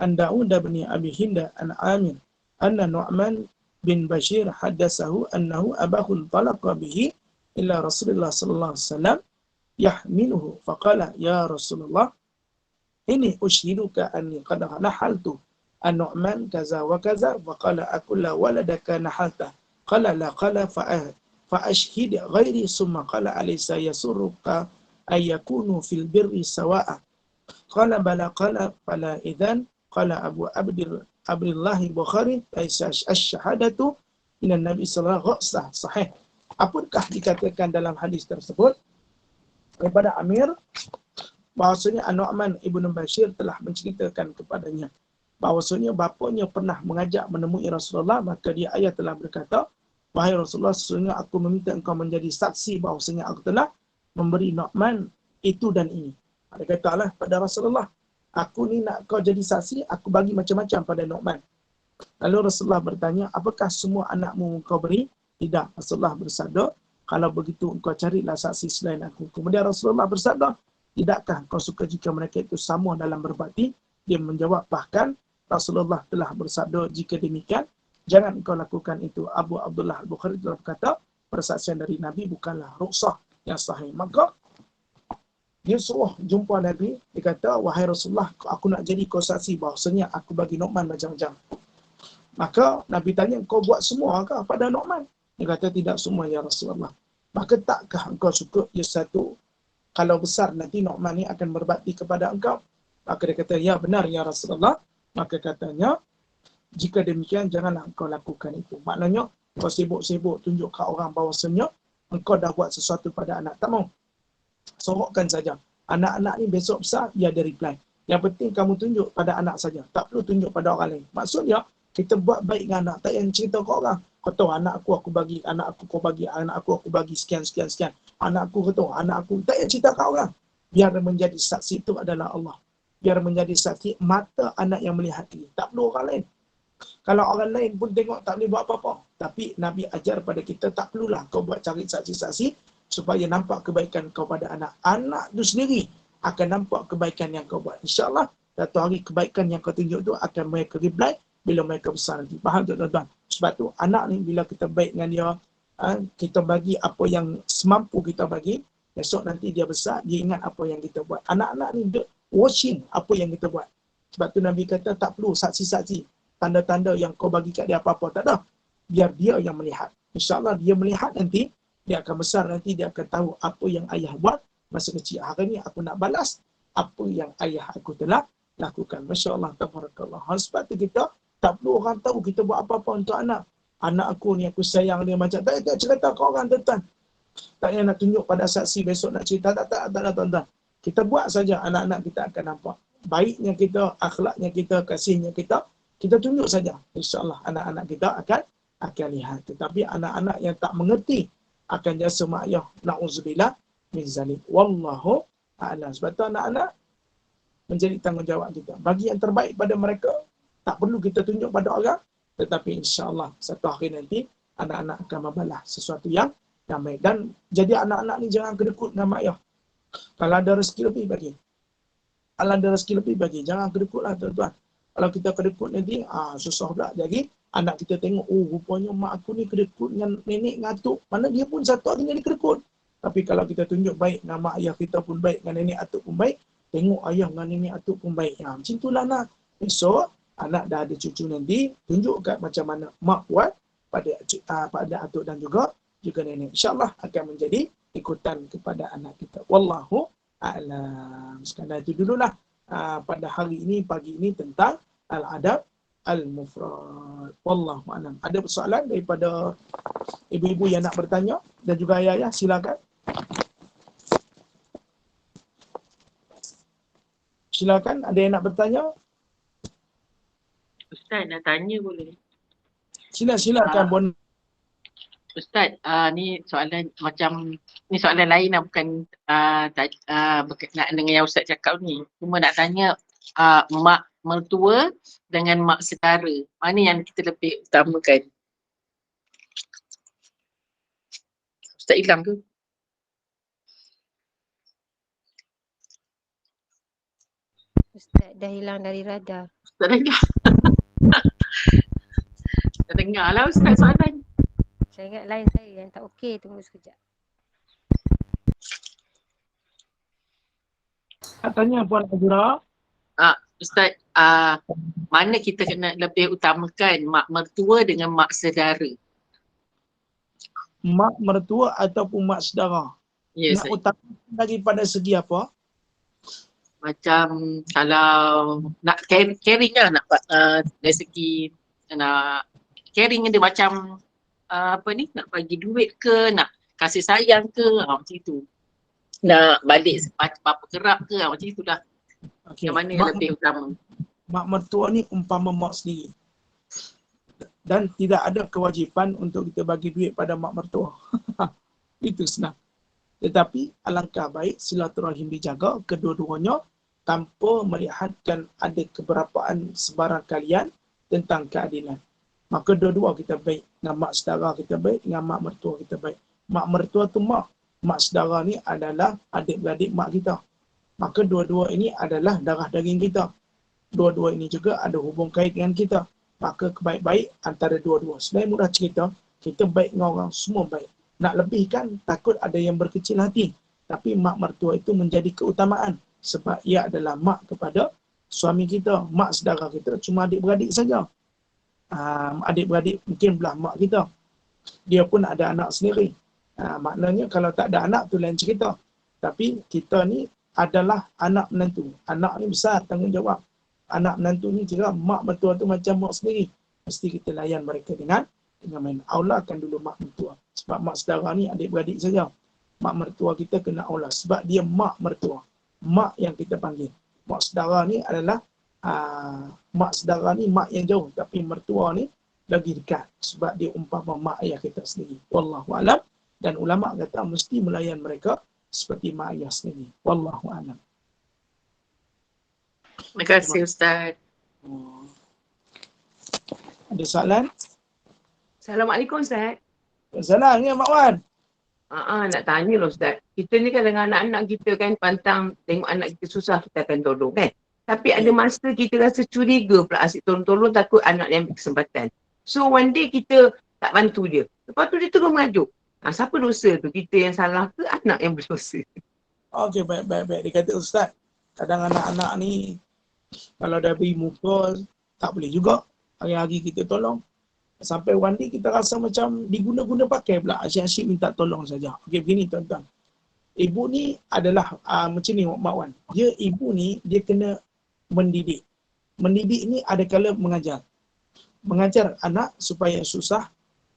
an Daud bin Abi Hinda an Amir anna Nu'man bin Bashir haddatsahu annahu abahu talaqa bihi illa Rasulullah sallallahu alaihi wasallam yahmiluhu faqala ya Rasulullah ini ushiduka anni qad nahaltu an-Nu'man kaza wa kaza faqala akulla waladaka nahalta qala la qala fa ashhid ghairi summa qala alaysa yasurruka ay yakunu fil birri sawa'a qala bala qala fala idzan qala Abu Abdullah Bukhari ash-shahadatu ila Nabi sallallahu alaihi wasallam sahih. Apakah dikatakan dalam hadis tersebut daripada Amir bahawasanya An-Nu'man Ibn Bashir telah menceritakan kepadanya bahawasanya bapanya pernah mengajak menemui Rasulullah, maka dia ayah telah berkata, wahai Rasulullah, sesungguhnya aku meminta engkau menjadi saksi bahawasanya aku telah memberi Nu'man itu dan ini. Dia katalah pada Rasulullah, aku ni nak kau jadi saksi, aku bagi macam-macam pada Nu'man. Lalu Rasulullah bertanya, apakah semua anakmu kau beri? Tidak. Rasulullah bersabda, kalau begitu engkau carilah saksi selain aku. Kemudian Rasulullah bersabda, tidakkah kau suka jika mereka itu sama dalam berbakti? Dia menjawab, bahkan Rasulullah telah bersabda, jika demikian, jangan engkau lakukan itu. Abu Abdullah Al-Bukhari telah berkata, persaksian dari Nabi bukanlah rukhsah yang sahih. Maka, dia suruh jumpa Nabi, dia kata, wahai Rasulullah, aku nak jadi kau saksi bahawasanya aku bagi Nu'man macam-macam. Maka Nabi tanya, kau buat semua ke pada Nu'man? Dia kata, tidak semua ya Rasulullah. Maka takkah engkau suka ya satu, kalau besar nanti Nu'man ni akan berbakti kepada engkau? Maka dia kata, ya benar ya Rasulullah. Maka katanya, jika demikian janganlah engkau lakukan itu. Maknanya, kau sibuk-sibuk tunjuk ke orang bahawasanya engkau dah buat sesuatu pada anak. Tak mau. Sorokkan saja. Anak-anak ni besok besar, dia ada reply. Yang penting kamu tunjuk pada anak saja. Tak perlu tunjuk pada orang lain. Maksudnya, kita buat baik dengan anak. Tak payah cerita ke orang. Kau tahu anak aku bagi, anak aku kau bagi, anak aku bagi sekian. Anak aku kau tahu, anak aku. Tak payah cerita ke orang. Biar menjadi saksi itu adalah Allah. Biar menjadi saksi mata anak yang melihat ini. Tak perlu orang lain. Kalau orang lain pun tengok tak boleh buat apa-apa. Tapi Nabi ajar pada kita tak perlulah kau buat cari saksi-saksi supaya nampak kebaikan kau pada anak. Anak tu sendiri akan nampak kebaikan yang kau buat. InsyaAllah, satu hari kebaikan yang kau tunjuk tu akan mereka reply bila mereka besar nanti. Faham tak tuan-tuan? Sebab tu anak ni bila kita baik dengan dia, kita bagi apa yang semampu kita bagi, besok nanti dia besar, dia ingat apa yang kita buat. Anak-anak ni watching apa yang kita buat. Sebab tu Nabi kata tak perlu saksi-saksi. Tanda-tanda yang kau bagi kat dia apa-apa. Tak ada. Biar dia yang melihat. InsyaAllah dia melihat nanti, dia akan besar nanti, dia akan tahu apa yang ayah buat masa kecil. Hari ni aku nak balas apa yang ayah aku telah lakukan. Masya Allah, tabarakallah. Sebab tu kita tak perlu orang tahu kita buat apa-apa untuk anak. Anak aku ni aku sayang dia macam. Tak cerita ke orang tuan-tuan. Tak payah nak tunjuk pada saksi besok nak cerita. Tak ada tuan-tuan. Kita buat saja, anak-anak kita akan nampak. Baiknya kita, akhlaknya kita, kasihnya kita, kita tunjuk saja. InsyaAllah anak-anak kita akan lihat. Tetapi anak-anak yang tak mengerti akan jasa mak ayah. Na'udzubillah min zalik. Wallahu a'lam. Sebab tu anak-anak menjadi tanggungjawab kita. Bagi yang terbaik pada mereka, tak perlu kita tunjuk pada orang. Tetapi insyaAllah satu hari nanti, anak-anak akan membalas sesuatu yang baik. Dan jadi anak-anak ni jangan kedekut dengan mak ayah. Kalau ada rezeki lebih bagi. Kalau ada rezeki lebih bagi. Jangan kedekutlah tuan-tuan. Kalau kita kedekut nanti, susah pula. Jadi, anak kita tengok, oh rupanya mak aku ni kedekut dengan nenek ngatuk. Mana dia pun satu hari jadi kedekut. Tapi kalau kita tunjuk baik dengan mak ayah kita pun baik, dengan nenek atuk pun baik, tengok ayah dengan nenek atuk pun baik. Macam itulah nak. Esok anak dah ada cucu nanti, tunjuk kat macam mana mak buat pada atuk dan juga nenek. InsyaAllah akan menjadi ikutan kepada anak kita. Wallahu a'lam. Sekadar itu dululah pada hari ini, pagi ini tentang al-adab al-mufrad. Wallahu a'lam. Ada persoalan daripada ibu-ibu yang nak bertanya dan juga ayah-ayah, silakan. Silakan, ada yang nak bertanya? Ustaz nak tanya boleh? Silakan Bon. Ustaz, ni soalan macam, ni soalan lain lah, bukan berkenaan dengan yang Ustaz cakap ni. Cuma nak tanya, mak mertua dengan mak saudara, mana yang kita lebih utamakan? Ustaz hilang ke? Ustaz dah hilang dari radar. Ustaz dengar? Dah dengar lah Ustaz soalan. Saya ingat line saya yang tak okey, tunggu sekejap. Nak tanya Puan Azura. Ustaz, mana kita kena lebih utamakan, mak mertua dengan mak saudara? Mak mertua ataupun mak saudara? Ya, Nak utamakan daripada segi apa? Macam kalau nak caring lah, nak dari segi nak caring dia macam nak bagi duit ke, nak kasih sayang ke, macam itu. Nak balik apa kerap ke, macam itulah. Okay. Yang mana yang lebih utama? Mak mertua ni umpama mak sendiri. Dan tidak ada kewajipan untuk kita bagi duit pada mak mertua. Itu senang. Tetapi alangkah baik silaturahim dijaga kedua-duanya tanpa melihatkan ada keberapaan sebarang kalian tentang keadilan. Maka dua-dua kita baik. Dengan mak saudara kita baik, dengan mak mertua kita baik. Mak mertua tu mak. Mak saudara ni adalah adik-beradik mak kita. Maka dua-dua ini adalah darah daging kita. Dua-dua ini juga ada hubung kait dengan kita. Maka kebaik-baik antara dua-dua. Selain mudah cerita, kita baik dengan orang, semua baik. Nak lebihkan, takut ada yang berkecil hati. Tapi mak mertua itu menjadi keutamaan. Sebab ia adalah mak kepada suami kita. Mak saudara kita cuma adik-beradik saja. Adik-beradik mungkin belah mak kita. Dia pun ada anak sendiri. Maknanya kalau tak ada anak tu lain cerita. Tapi kita ni adalah anak menantu. Anak ni besar tanggungjawab. Anak menantu ni kira mak mertua tu macam mak sendiri. Mesti kita layan mereka dengan main. Aulakan dulu mak mertua. Sebab mak saudara ni adik-beradik saja. Mak mertua kita kena aula. Sebab dia mak mertua. Mak yang kita panggil. Mak saudara ni adalah mak saudara ni mak yang jauh. Tapi mertua ni lagi dekat. Sebab dia umpama mak ayah kita sendiri. Wallahualam. Dan ulama kata mesti melayan mereka seperti mak ayah sendiri. Wallahualam. Terima kasih Ustaz. Ada soalan? Assalamualaikum Ustaz. Salam ya Mak Wan. Nak tanya lah Ustaz. Kita ni kan dengan anak-anak kita kan pantang tengok anak kita susah, kita akan tolong kan. Tapi ada masa kita rasa curiga pula asyik tolong-tolong, takut anak yang ambil kesempatan. So one day kita tak bantu dia. Lepas tu dia terus mengajuk. Siapa dosa tu? Kita yang salah ke anak yang berdosa? Okey, baik. Dia kata Ustaz, kadang anak-anak ni kalau dah beri muka, tak boleh juga. Hari-hari kita tolong. Sampai one day kita rasa macam diguna-guna pakai pula. Asyik-asyik minta tolong saja. Okey, begini tuan-tuan. Ibu ni adalah macam ni Mak Wan. Ibu ni, dia kena mendidik. Mendidik ni ada kala mengajar. Mengajar anak supaya susah.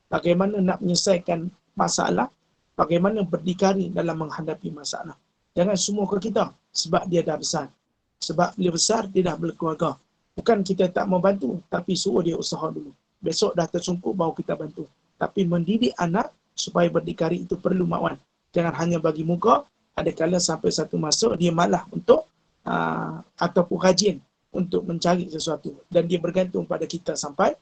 Bagaimana nak menyelesaikan masalah. Bagaimana berdikari dalam menghadapi masalah. Jangan semua ke kita. Sebab dia dah besar. Sebab dia besar, dia dah berkeluarga. Bukan kita tak mau bantu, tapi suruh dia usaha dulu. Besok dah tersungkup, baru kita bantu. Tapi mendidik anak supaya berdikari itu perlu Mak Wan. Jangan hanya bagi muka, ada kala sampai satu masa dia malah untuk ataupun rajin untuk mencari sesuatu. Dan dia bergantung pada kita sampai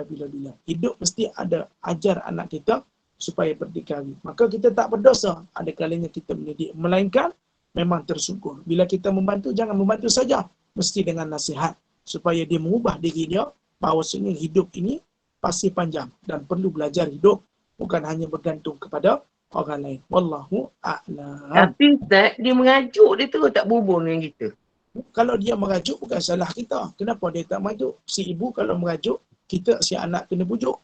bila-bila. Hidup mesti ada ajar anak kita supaya berdikari. Maka kita tak berdosa. Ada kalanya kita mendidik. Melainkan memang tersungkur. Bila kita membantu, jangan membantu saja. Mesti dengan nasihat. Supaya dia mengubah diri dia. Bahawasanya hidup ini pasti panjang. Dan perlu belajar hidup. Bukan hanya bergantung kepada orang lain. Wallahu a'lam. Tapi Ustaz, dia mengajuk dia terus tak berhubung dengan kita. Kalau dia merajuk bukan salah kita. Kenapa dia tak merajuk? Si ibu kalau merajuk, kita si anak kena pujuk.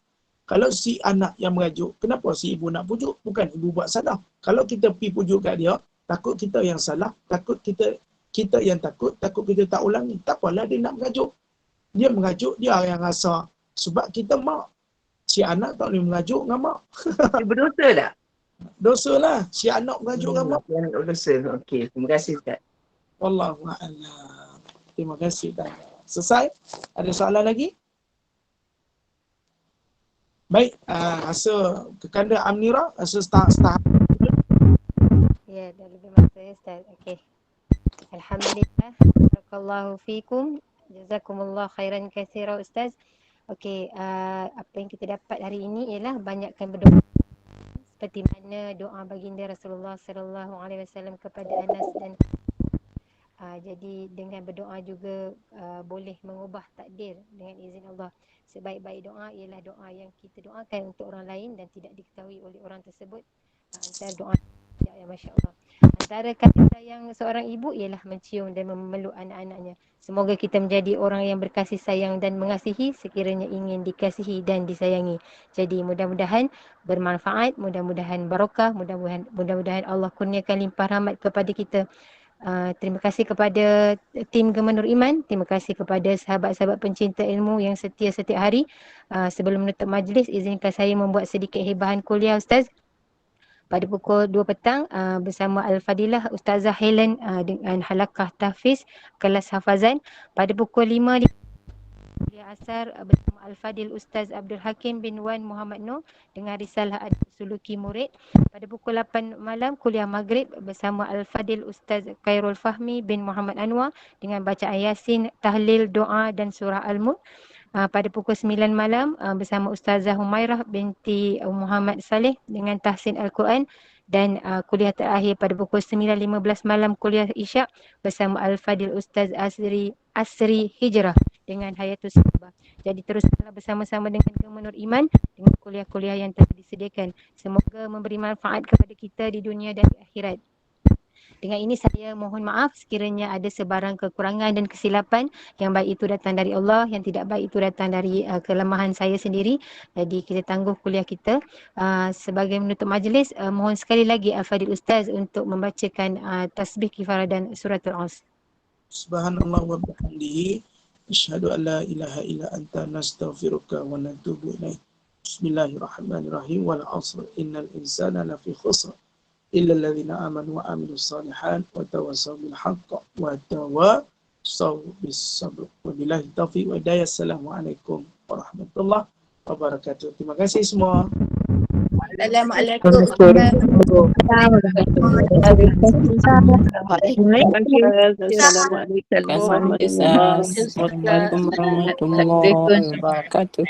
Kalau si anak yang merajuk, kenapa si ibu nak pujuk? Bukan ibu buat salah. Kalau kita pergi pujuk kat dia, takut kita yang salah, takut kita yang takut kita tak ulangi. Tak apalah dia nak merajuk. Dia merajuk, dia yang rasa. Sebab kita mak. Si anak tak boleh merajuk dengan mak. Dia berdosa tak? Dosa lah. Si anak merajuk dengan mak. Dia anak berdosa. Okey, terima kasih Ustaz. Wallahu'alam. Terima kasih. Selesai? Ada soalan lagi? Baik, rasa kekanda Amnira, rasa start. Ya, dah lebih masa ya Ustaz. Okey. Alhamdulillah. Barakallahu fikum. Jazakumullah khairan katsira Ustaz. Okey, apa yang kita dapat hari ini ialah banyakkan berdoa seperti mana doa baginda Rasulullah sallallahu alaihi wasallam kepada Anas dan jadi dengan berdoa juga boleh mengubah takdir dengan izin Allah. Sebaik-baik doa ialah doa yang kita doakan untuk orang lain dan tidak diketahui oleh orang tersebut. Antara doa ya masya-Allah. Antara kasih sayang seorang ibu ialah mencium dan memeluk anak-anaknya. Semoga kita menjadi orang yang berkasih sayang dan mengasihi sekiranya ingin dikasihi dan disayangi. Jadi mudah-mudahan bermanfaat, mudah-mudahan barakah, mudah-mudahan Allah kurniakan limpah rahmat kepada kita. Terima kasih kepada tim Gema Nur Iman. Terima kasih kepada sahabat-sahabat pencinta ilmu yang setia setiap hari. Sebelum menutup majlis, izinkan saya membuat sedikit hibahan kuliah Ustaz. Pada pukul 2 petang bersama Al-Fadilah Ustazah Helen dengan halakah tahfiz kelas hafazan. Pada pukul 5 kuliah asar bersama Al-Fadil Ustaz Abdul Hakim bin Wan Muhammad Noor dengan risalah adab suluki murid. Pada pukul 8 malam kuliah maghrib bersama Al-Fadil Ustaz Khairul Fahmi bin Muhammad Anwar dengan bacaan Yasin, tahlil, doa dan surah Al-Mulk. Pada pukul 9 malam bersama Ustazah Humairah binti Muhammad Saleh dengan tahsin Al-Quran. Dan kuliah terakhir pada pukul 9.15 malam kuliah Isyak bersama Al-Fadil Ustaz Asri Hijrah dengan Hayatus Sabah. Jadi teruslah bersama-sama dengan Gema Nur Iman dengan kuliah-kuliah yang telah disediakan. Semoga memberi manfaat kepada kita di dunia dan di akhirat. Dengan ini saya mohon maaf sekiranya ada sebarang kekurangan dan kesilapan. Yang baik itu datang dari Allah, yang tidak baik itu datang dari kelemahan saya sendiri. Jadi kita tangguh kuliah kita. Sebagai menutup majlis, mohon sekali lagi Al-Fadil Ustaz untuk membacakan tasbih kifarah dan suratul As. Subhanallah wa bihamdihi. Asyhadu an la ilaha illa anta nastaghfiruka wa natubu ilaik. Bismillahirrahmanirrahim. Wal 'asr innal insana lafi khusr illa alladhina amanu wa amilus salihat wa tawassaw bil haqq wa tawassaw bis sabr. Wabillahi taufiq wa hidayah. Assalamualaikum warahmatullahi wabarakatuh. Terima kasih semua. Assalamualaikum. Assalamualaikum warahmatullahi wabarakatuh.